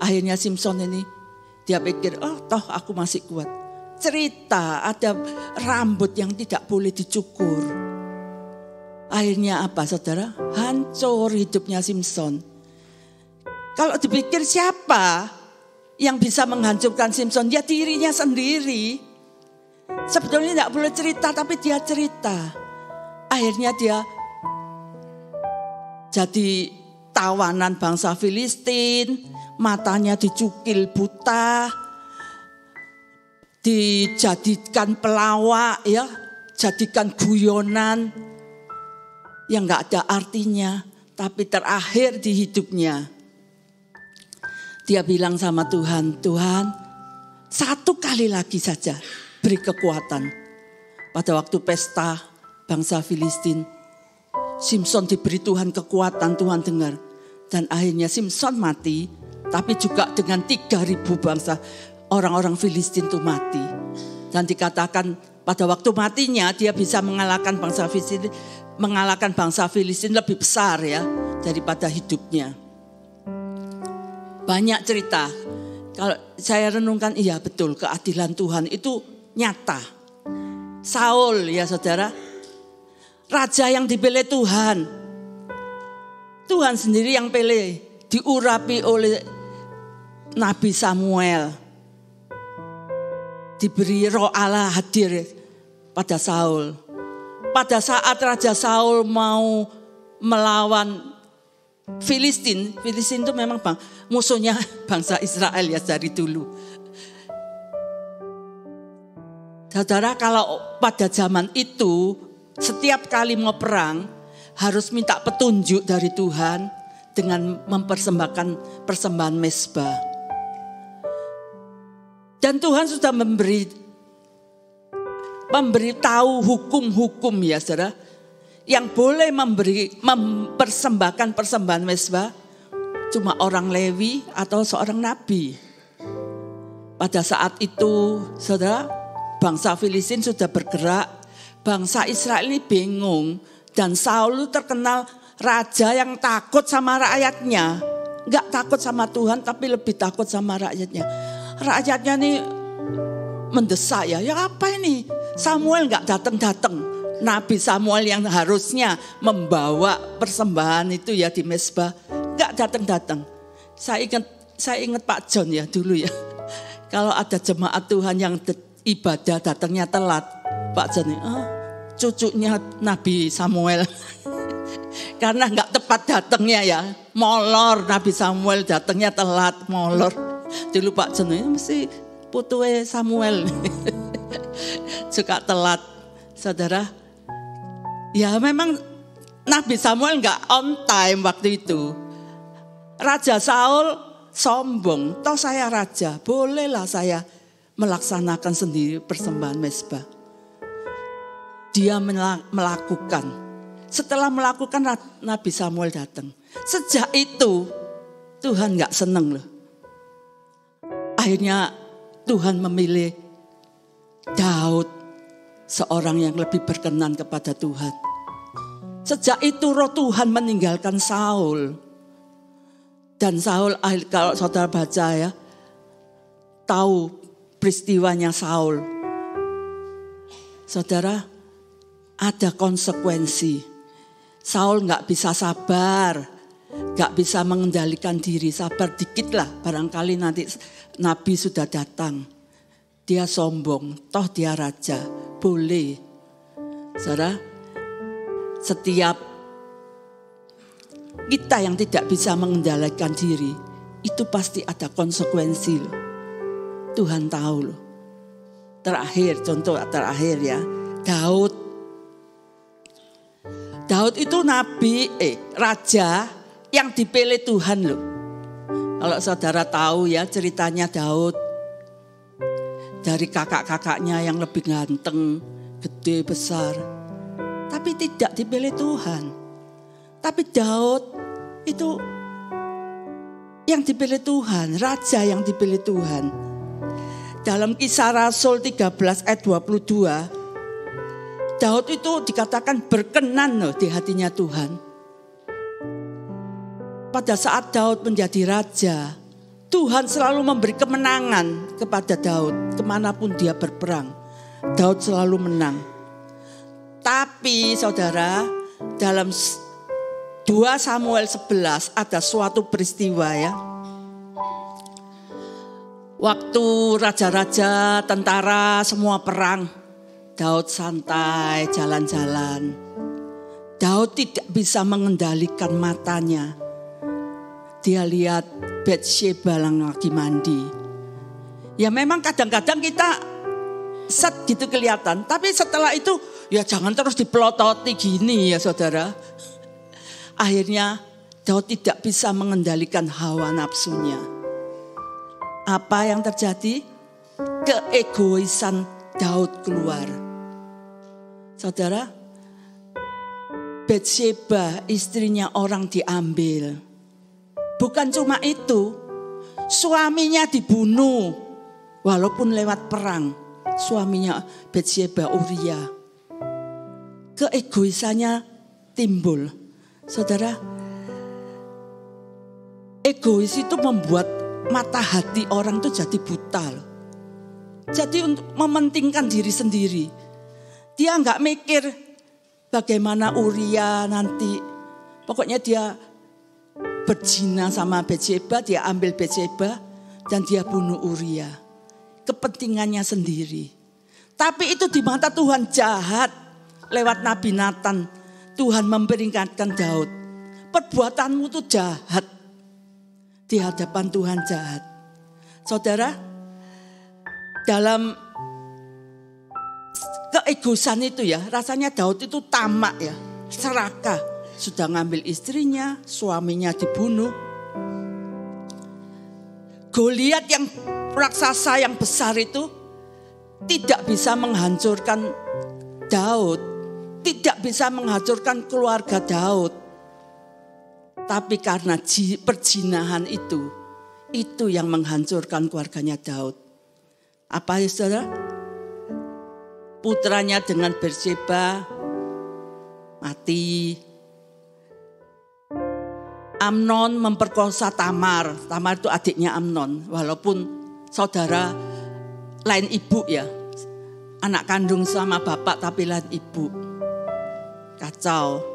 Akhirnya Simson ini dia pikir, oh toh aku masih kuat. Cerita ada rambut yang tidak boleh dicukur. Akhirnya apa saudara? Hancur hidupnya Simson. Kalau dipikir siapa yang bisa menghancurkan Simson? Ya dirinya sendiri. Sebetulnya tidak boleh cerita tapi dia cerita. Akhirnya dia jadi tawanan bangsa Filistin. Matanya dicukil buta. Dijadikan pelawak ya, jadikan guyonan yang gak ada artinya. Tapi terakhir di hidupnya dia bilang sama Tuhan, Tuhan satu kali lagi saja beri kekuatan. Pada waktu pesta bangsa Filistin, Simson diberi Tuhan kekuatan, Tuhan dengar. Dan akhirnya Simson mati, tapi juga dengan 3.000 bangsa orang-orang Filistin itu mati. Dan dikatakan pada waktu matinya dia bisa mengalahkan bangsa Filistin lebih besar ya daripada hidupnya. Banyak cerita. Kalau saya renungkan, iya betul, keadilan Tuhan itu nyata. Saul ya saudara, raja yang dipilih Tuhan. Tuhan sendiri yang pilih, diurapi oleh Nabi Samuel. Diberi roh Allah hadir pada Saul. Pada saat Raja Saul mau melawan Filistin. Filistin itu memang musuhnya bangsa Israel ya dari dulu. Saudara, kalau pada zaman itu setiap kali mau perang harus minta petunjuk dari Tuhan dengan mempersembahkan persembahan mezbah. Dan Tuhan sudah memberi tahu hukum-hukum ya saudara. Yang boleh mempersembahkan persembahan mezbah cuma orang Lewi atau seorang nabi. Pada saat itu saudara, bangsa Filistin sudah bergerak. Bangsa Israel ini bingung. Dan Saul terkenal raja yang takut sama rakyatnya. Enggak takut sama Tuhan tapi lebih takut sama rakyatnya. Rakyatnya nih mendesak ya apa ini? Samuel enggak datang-datang. Nabi Samuel yang harusnya membawa persembahan itu ya di mezbah enggak datang-datang. Saya ingat Pak John ya dulu ya. Kalau ada jemaat Tuhan yang ibadah datangnya telat, Pak John cucunya Nabi Samuel. Karena enggak tepat datangnya ya. Molor Nabi Samuel datangnya telat, molor. Dulu Pak John ini mesti putuwe Samuel. Suka telat. Saudara, ya memang Nabi Samuel enggak on time waktu itu. Raja Saul sombong, toh saya raja, bolehlah saya melaksanakan sendiri persembahan mezbah. Dia melakukan. Setelah melakukan Nabi Samuel datang. Sejak itu Tuhan enggak senang loh. Akhirnya Tuhan memilih Daud, seorang yang lebih berkenan kepada Tuhan. Sejak itu roh Tuhan meninggalkan Saul. Dan Saul, kalau saudara baca ya, tahu peristiwanya Saul. Saudara, ada konsekuensi. Saul gak bisa sabar, gak bisa mengendalikan diri. Sabar dikit lah, barangkali nanti Nabi sudah datang. Dia sombong, toh dia raja, boleh. Saudara, setiap kita yang tidak bisa mengendalikan diri, itu pasti ada konsekuensi loh. Tuhan tahu loh. Terakhir, contoh terakhir ya, Daud itu raja yang dipilih Tuhan loh. Kalau saudara tahu ya ceritanya Daud, dari kakak-kakaknya yang lebih ganteng, gede besar. Tapi tidak dipilih Tuhan. Tapi Daud itu yang dipilih Tuhan, raja yang dipilih Tuhan. Dalam Kisah Rasul 13 ayat 22, Daud itu dikatakan berkenan loh di hatinya Tuhan. Pada saat Daud menjadi raja, Tuhan selalu memberi kemenangan kepada Daud. Kemanapun dia berperang, Daud selalu menang. Tapi saudara, dalam 2 Samuel 11 ada suatu peristiwa ya. Waktu raja-raja, tentara semua perang, Daud santai jalan-jalan. Daud tidak bisa mengendalikan matanya. Dia lihat Batsheba lagi mandi. Ya memang kadang-kadang kita set gitu kelihatan. Tapi setelah itu ya jangan terus dipelototi gini ya saudara. Akhirnya Daud tidak bisa mengendalikan hawa nafsunya. Apa yang terjadi? Keegoisan Daud keluar. Saudara, Batsheba istrinya orang diambil. Bukan cuma itu, suaminya dibunuh walaupun lewat perang. Suaminya Batsheba, Uria. Keegoisannya timbul. Saudara, egois itu membuat mata hati orang itu jadi buta. Jadi untuk mementingkan diri sendiri. Dia enggak mikir bagaimana Uria nanti. Pokoknya dia berzina sama Batsheba, dia ambil Batsheba dan dia bunuh Uria. Kepentingannya sendiri. Tapi itu di mata Tuhan jahat. Lewat Nabi Nathan, Tuhan memperingatkan Daud. Perbuatanmu itu jahat. Di hadapan Tuhan jahat. Saudara, dalam keegoisan itu ya, rasanya Daud itu tamak ya, serakah. Sudah ngambil istrinya, suaminya dibunuh. Goliat yang raksasa yang besar itu tidak bisa menghancurkan Daud, tidak bisa menghancurkan keluarga Daud. Tapi karena perzinahan itu yang menghancurkan keluarganya Daud. Apa ya saudara? Putranya dengan Batsheba mati. Amnon memperkosa Tamar. Tamar itu adiknya Amnon. Walaupun saudara lain ibu ya. Anak kandung sama bapak tapi lain ibu. Kacau.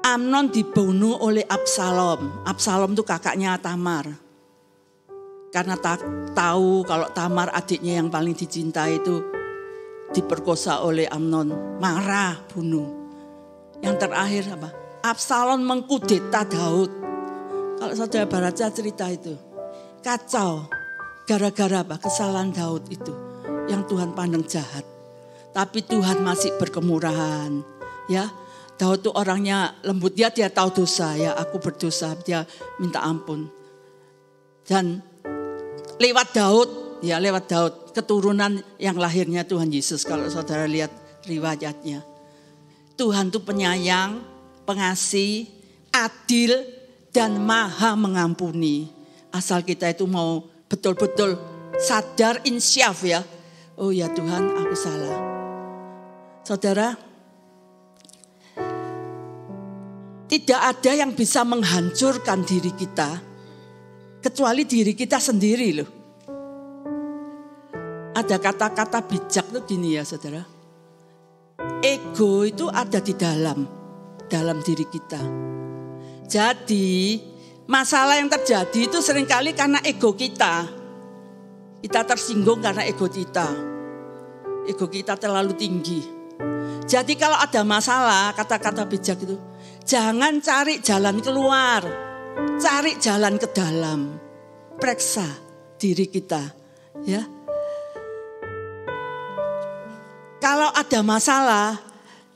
Amnon dibunuh oleh Absalom. Absalom itu kakaknya Tamar. Karena tahu kalau Tamar adiknya yang paling dicintai itu diperkosa oleh Amnon. Marah, bunuh. Yang terakhir apa? Absalom mengkudeta Daud. Kalau saudara baca cerita itu. Kacau. Gara-gara apa? Kesalahan Daud itu. Yang Tuhan pandang jahat. Tapi Tuhan masih berkemurahan. Ya, Daud itu orangnya lembut. Dia tahu dosa. Ya, aku berdosa. Dia minta ampun. Dan lewat Daud, keturunan yang lahirnya Tuhan Yesus. Kalau saudara lihat riwayatnya. Tuhan itu penyayang, pengasih, adil, dan maha mengampuni. Asal kita itu mau betul-betul sadar insyaf ya. Oh ya Tuhan, aku salah. Saudara, tidak ada yang bisa menghancurkan diri kita kecuali diri kita sendiri loh. Ada kata-kata bijak tuh gini ya saudara. Ego itu ada di dalam diri kita. Jadi masalah yang terjadi itu seringkali karena ego kita. Kita tersinggung karena ego kita. Ego kita terlalu tinggi. Jadi kalau ada masalah, kata-kata bijak itu, jangan cari jalan keluar. Cari jalan ke dalam. Periksa diri kita. Ya. Kalau ada masalah,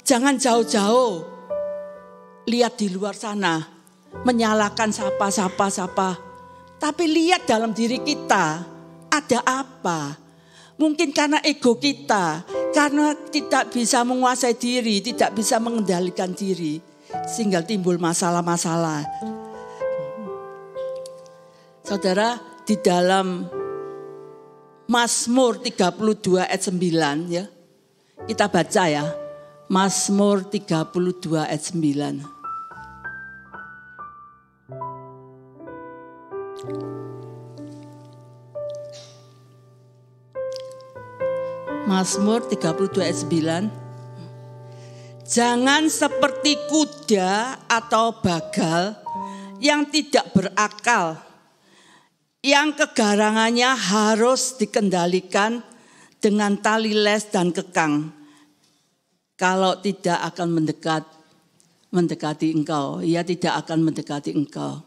jangan jauh-jauh. Lihat di luar sana. Menyalahkan siapa. Tapi lihat dalam diri kita. Ada apa? Mungkin karena ego kita, karena tidak bisa menguasai diri, tidak bisa mengendalikan diri, sehingga timbul masalah-masalah. Saudara, di dalam Mazmur 32 ayat 9 ya. Kita baca ya. Mazmur 32 ayat 9. Mazmur 32 ayat 9. Jangan seperti kuda atau bagal yang tidak berakal, yang kegarangannya harus dikendalikan dengan tali les dan kekang. Kalau tidak akan mendekati engkau, ia tidak akan mendekati engkau.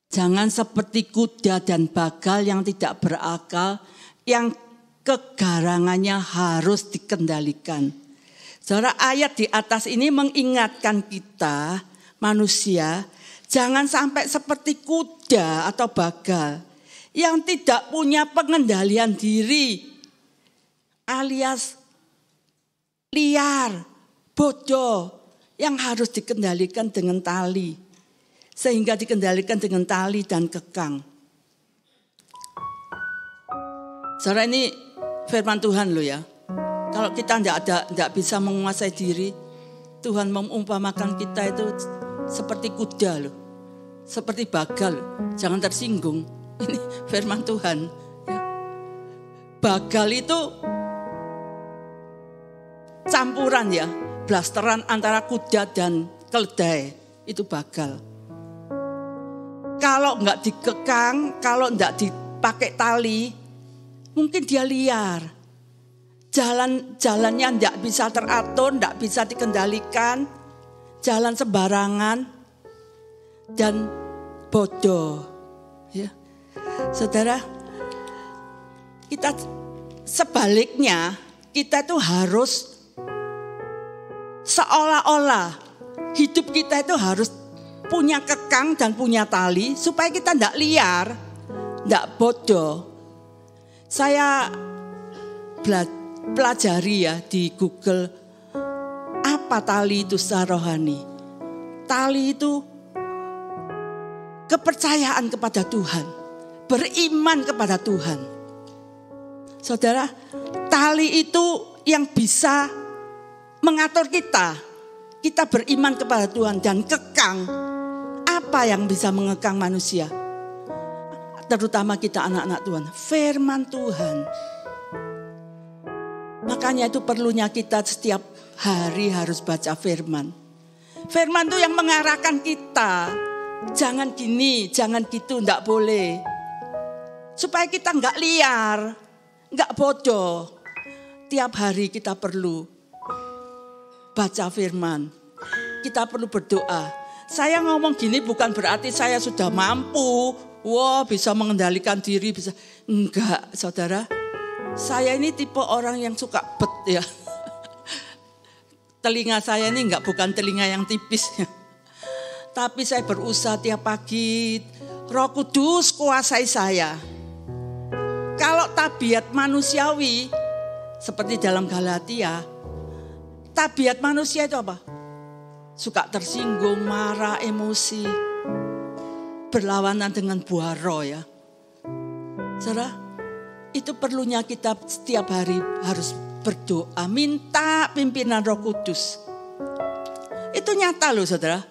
Jangan seperti kuda dan bagal yang tidak berakal, yang kegarangannya harus dikendalikan. Saudara, ayat di atas ini mengingatkan kita manusia jangan sampai seperti kuda atau bagal yang tidak punya pengendalian diri, alias liar, bodoh, yang harus dikendalikan dengan tali. Sehingga dikendalikan dengan tali dan kekang. Saudara, ini firman Tuhan loh ya. Kalau kita tidak bisa menguasai diri, Tuhan mengumpamakan kita itu seperti kuda loh, seperti bagal. Jangan tersinggung. Ini firman Tuhan. Ya. Bagal itu campuran ya, blasteran antara kuda dan keledai. Itu bagal. Kalau enggak dikekang, kalau enggak dipakai tali, mungkin dia liar. Jalannya enggak bisa teratur, enggak bisa dikendalikan. Jalan sembarangan dan bodoh. Ya. Saudara, kita sebaliknya, kita tuh harus seolah-olah hidup kita itu harus punya kekang dan punya tali supaya kita tidak liar, tidak bodoh. Saya pelajari ya di Google, apa tali itu secara rohani. Tali itu kepercayaan kepada Tuhan, beriman kepada Tuhan. Saudara, tali itu yang bisa mengatur kita. Kita beriman kepada Tuhan dan kekang. Apa yang bisa mengekang manusia? Terutama kita anak-anak Tuhan. Firman Tuhan. Makanya itu perlunya kita setiap hari harus baca firman. Firman itu yang mengarahkan kita. Jangan gini, jangan gitu, enggak boleh. Supaya kita enggak liar, enggak bodoh. Tiap hari kita perlu baca firman. Kita perlu berdoa. Saya ngomong gini bukan berarti saya sudah mampu. Wah, bisa mengendalikan diri, bisa. Enggak, saudara. Saya ini tipe orang yang suka bet ya. Telinga saya ini bukan telinga yang tipis ya. Tapi saya berusaha tiap pagi. Roh Kudus kuasai saya. Kalau tabiat manusiawi, seperti dalam Galatia, tabiat manusia itu apa? Suka tersinggung, marah, emosi. Berlawanan dengan buah roh ya. Saudara, itu perlunya kita setiap hari harus berdoa. Minta pimpinan Roh Kudus. Itu nyata loh saudara.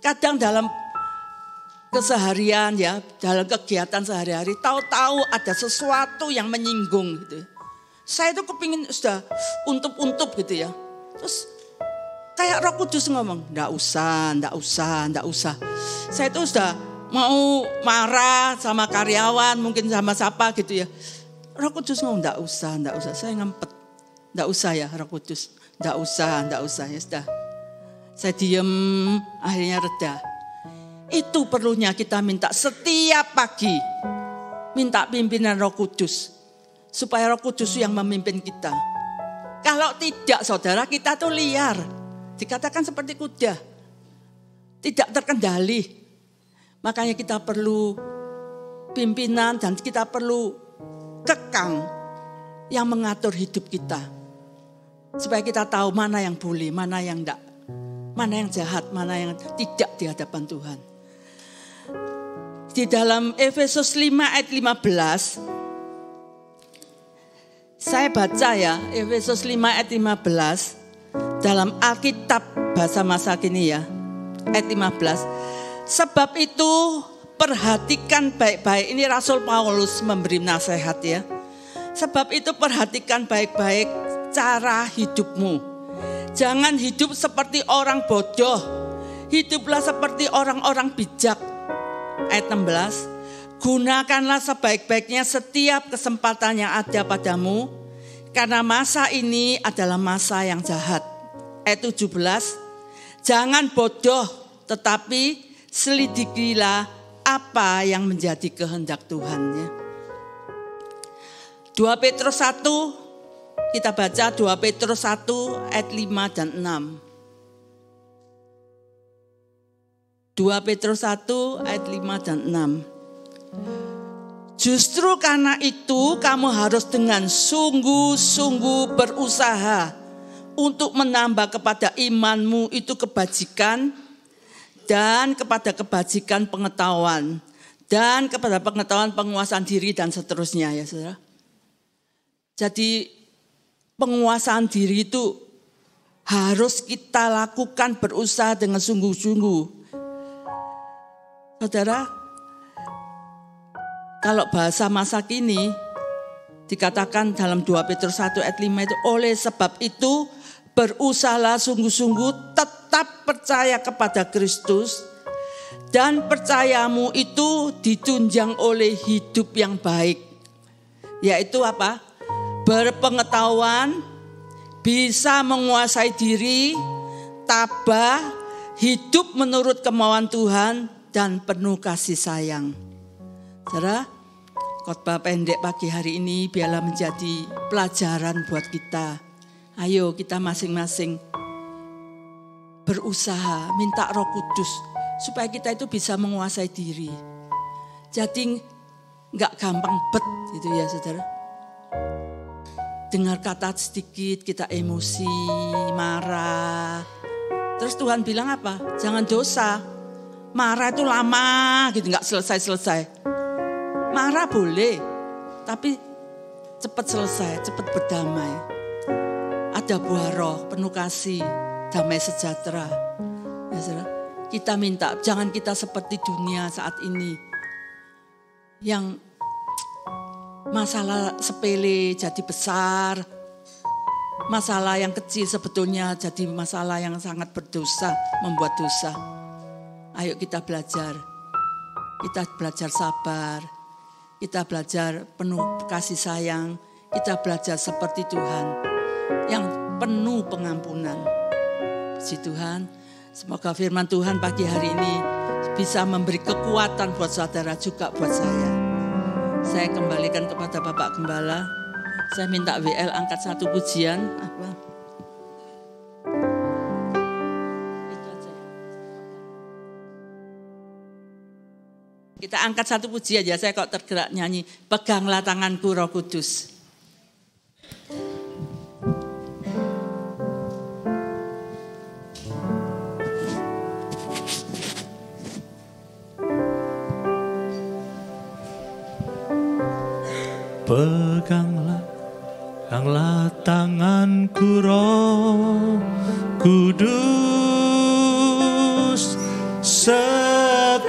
Kadang dalam keseharian ya, dalam kegiatan sehari-hari, tahu-tahu ada sesuatu yang menyinggung gitu. Saya itu kepingin sudah untup-untup gitu ya. Terus kayak Roh Kudus ngomong, enggak usah. Saya itu sudah mau marah sama karyawan, mungkin sama siapa gitu ya. Roh Kudus ngomong, enggak usah. Saya ngempet. Enggak usah ya Roh Kudus. Enggak usah. Ya sudah. Saya diem, akhirnya reda. Itu perlunya kita minta setiap pagi. Minta pimpinan Roh Kudus. Supaya Roh Kudus yang memimpin kita. Kalau tidak saudara, kita tuh liar. Dikatakan seperti kuda. Tidak terkendali. Makanya kita perlu pimpinan dan kita perlu kekang. yang mengatur hidup kita. Supaya kita tahu mana yang boleh, mana yang enggak. Mana yang jahat, mana yang tidak di hadapan Tuhan. Di dalam Efesus 5 ayat 15, saya baca ya, Efesus 5 ayat 15, dalam Alkitab bahasa masa kini ya, ayat 15. Sebab itu perhatikan baik-baik, ini Rasul Paulus memberi nasihat ya. Sebab itu perhatikan baik-baik cara hidupmu. Jangan hidup seperti orang bodoh, hiduplah seperti orang-orang bijak. Ayat 16, gunakanlah sebaik-baiknya setiap kesempatan yang ada padamu, karena masa ini adalah masa yang jahat. Ayat 17, jangan bodoh, tetapi selidikilah apa yang menjadi kehendak Tuhan. Ya. 2 Petrus 1, kita baca 2 Petrus 1 ayat 5 dan 6. 2 Petrus 1 ayat 5 dan 6. Justru karena itu kamu harus dengan sungguh-sungguh berusaha untuk menambah kepada imanmu itu kebajikan, dan kepada kebajikan pengetahuan, dan kepada pengetahuan penguasaan diri, dan seterusnya ya saudara. Jadi penguasaan diri itu harus kita lakukan, berusaha dengan sungguh-sungguh. Saudara, kalau bahasa masa kini dikatakan dalam 2 Petrus 1 ayat 5 itu, oleh sebab itu berusahalah sungguh-sungguh tetap percaya kepada Kristus, dan percayamu itu ditunjang oleh hidup yang baik. Yaitu apa? Berpengetahuan, bisa menguasai diri, tabah, hidup menurut kemauan Tuhan, dan penuh kasih sayang. Saudara, khotbah pendek pagi hari ini biarlah menjadi pelajaran buat kita. Ayo kita masing-masing berusaha minta Roh Kudus supaya kita itu bisa menguasai diri. Jadi enggak gampang bet gitu ya saudara. Dengar kata sedikit kita emosi, marah. Terus Tuhan bilang apa? Jangan dosa. Marah itu lama gitu, enggak selesai-selesai. Marah boleh, tapi cepat selesai, cepat berdamai. Ada buah roh, penuh kasih, damai sejahtera. Ya, saudara. Kita minta, jangan kita seperti dunia saat ini. Yang masalah sepele jadi besar. Masalah yang kecil sebetulnya jadi masalah yang sangat berdosa, membuat dosa. Ayo kita belajar. Kita belajar sabar. Kita belajar penuh kasih sayang. Kita belajar seperti Tuhan yang penuh pengampunan. Puji Tuhan, semoga firman Tuhan pagi hari ini bisa memberi kekuatan buat saudara juga buat saya. Saya kembalikan kepada Bapak Gembala. Saya minta WL angkat satu pujian. Kita angkat satu pujian aja, saya kok tergerak nyanyi. Peganglah tanganku Roh Kudus. Peganglah tanganku Roh Kudus, setiap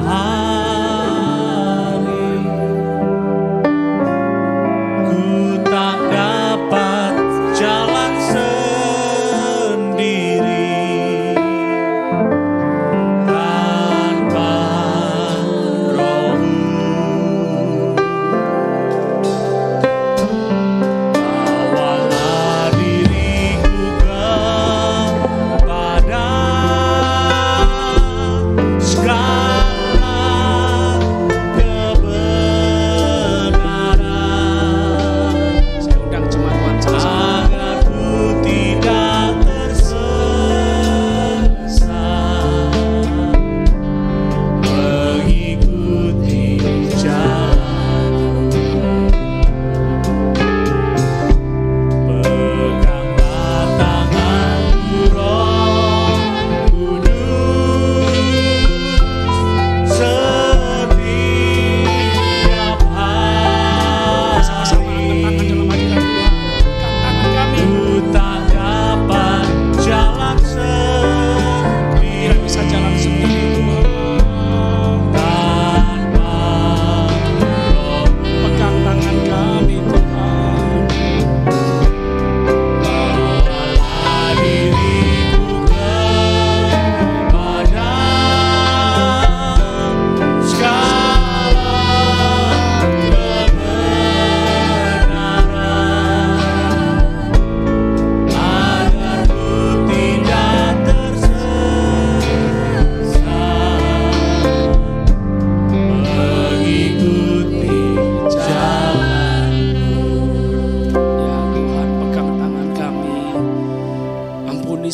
hari ku tak dapat jalan sendiri tanpa Roh-Mu. Bawalah diriku kepada segala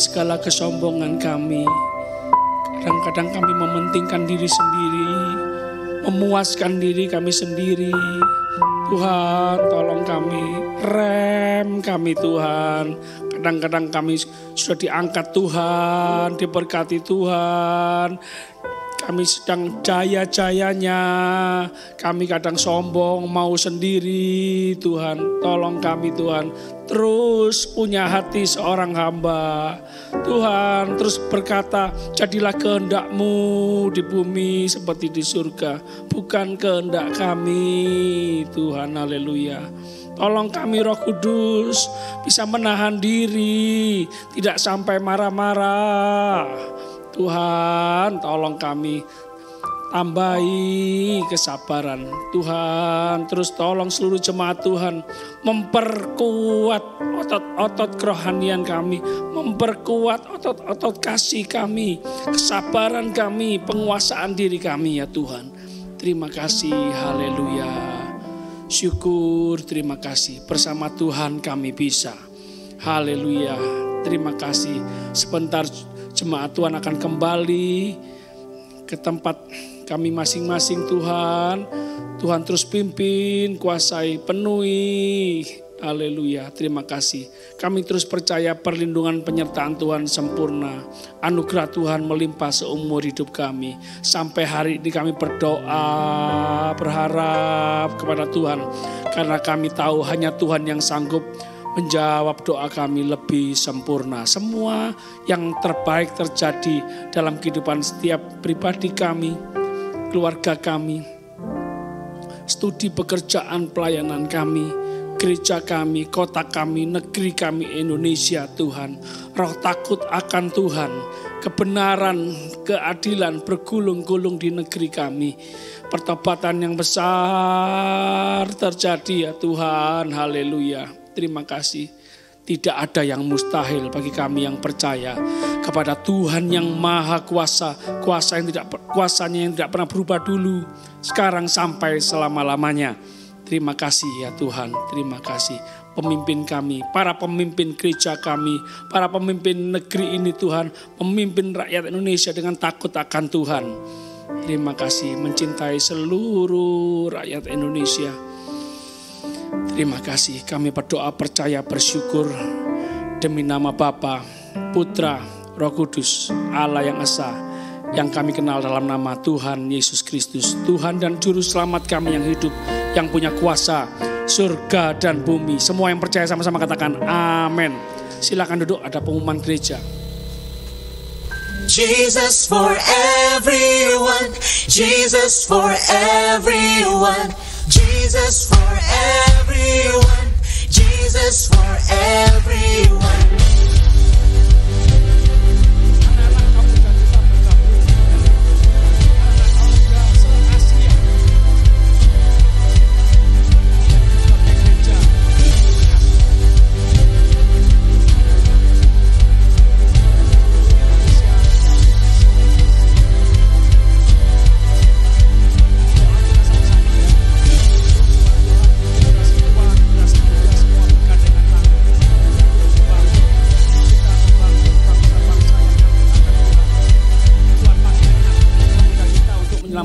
segala kesombongan kami. Kadang-kadang kami mementingkan diri sendiri, memuaskan diri kami sendiri. Tuhan, tolong kami, rem kami Tuhan. Kadang-kadang kami sudah diangkat Tuhan, diberkati Tuhan. Kami sedang jaya-jayanya, kami kadang sombong, mau sendiri Tuhan. Tolong kami Tuhan, terus punya hati seorang hamba. Tuhan terus berkata, jadilah kehendak-Mu di bumi seperti di surga. Bukan kehendak kami Tuhan, haleluya. Tolong kami Roh Kudus bisa menahan diri, tidak sampai marah-marah. Tuhan, tolong kami tambahi kesabaran. Tuhan, terus tolong seluruh jemaat Tuhan memperkuat otot-otot kerohanian kami, memperkuat otot-otot kasih kami, kesabaran kami, penguasaan diri kami ya Tuhan. Terima kasih, haleluya. Syukur, terima kasih. Bersama Tuhan kami bisa. Haleluya. Terima kasih. Sebentar jemaat Tuhan akan kembali ke tempat kami masing-masing Tuhan. Tuhan terus pimpin, kuasai, penuhi. Haleluya, terima kasih. Kami terus percaya perlindungan penyertaan Tuhan sempurna. Anugerah Tuhan melimpah seumur hidup kami. Sampai hari ini kami berdoa, berharap kepada Tuhan. Karena kami tahu hanya Tuhan yang sanggup menjawab doa kami lebih sempurna. Semua yang terbaik terjadi dalam kehidupan setiap pribadi kami, keluarga kami, studi pekerjaan pelayanan kami, gereja kami, kota kami, negeri kami Indonesia Tuhan. Roh takut akan Tuhan, kebenaran, keadilan bergulung-gulung di negeri kami. Pertobatan yang besar terjadi ya Tuhan, haleluya. Terima kasih. Tidak ada yang mustahil bagi kami yang percaya kepada Tuhan yang maha kuasa. Kuasanya yang tidak pernah berubah dulu, sekarang sampai selama-lamanya. Terima kasih ya Tuhan, terima kasih. Pemimpin kami, para pemimpin gereja kami, para pemimpin negeri ini Tuhan, memimpin rakyat Indonesia dengan takut akan Tuhan. Terima kasih, mencintai seluruh rakyat Indonesia. Terima kasih, kami berdoa, percaya, bersyukur demi nama Bapa, Putra, Roh Kudus, Allah yang Esa, yang kami kenal dalam nama Tuhan Yesus Kristus, Tuhan dan Juru Selamat kami yang hidup, yang punya kuasa surga dan bumi. Semua yang percaya sama-sama katakan amin. Silakan duduk, ada pengumuman gereja. Jesus for everyone, Jesus for everyone, Jesus for everyone, Jesus for everyone.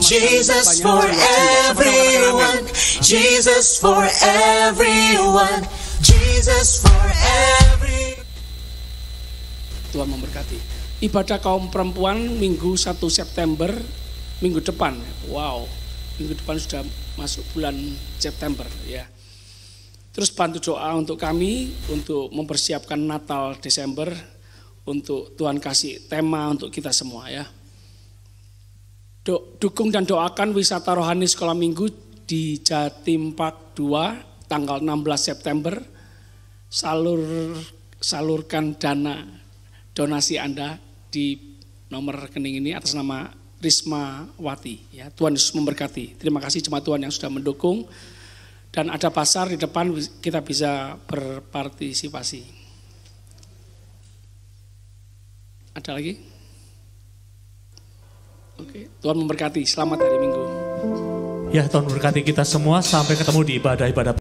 Jesus for everyone, Jesus for everyone, Jesus for everyone. Tuhan memberkati. Ibadah kaum perempuan Minggu 1 September, minggu depan. Wow, minggu depan sudah masuk bulan September ya. Terus bantu doa untuk kami, untuk mempersiapkan Natal Desember, untuk Tuhan kasih tema untuk kita semua ya. Dukung dan doakan wisata rohani sekolah minggu di Jatim Park 2 tanggal 16 September. Salurkan dana donasi Anda di nomor rekening ini atas nama Risma Wati ya. Tuhan Yesus memberkati. Terima kasih jemaat Tuhan yang sudah mendukung, dan ada pasar di depan, kita bisa berpartisipasi. Ada lagi? Oke, Tuhan memberkati. Selamat hari Minggu. Ya, Tuhan memberkati kita semua. Sampai ketemu di ibadah-ibadah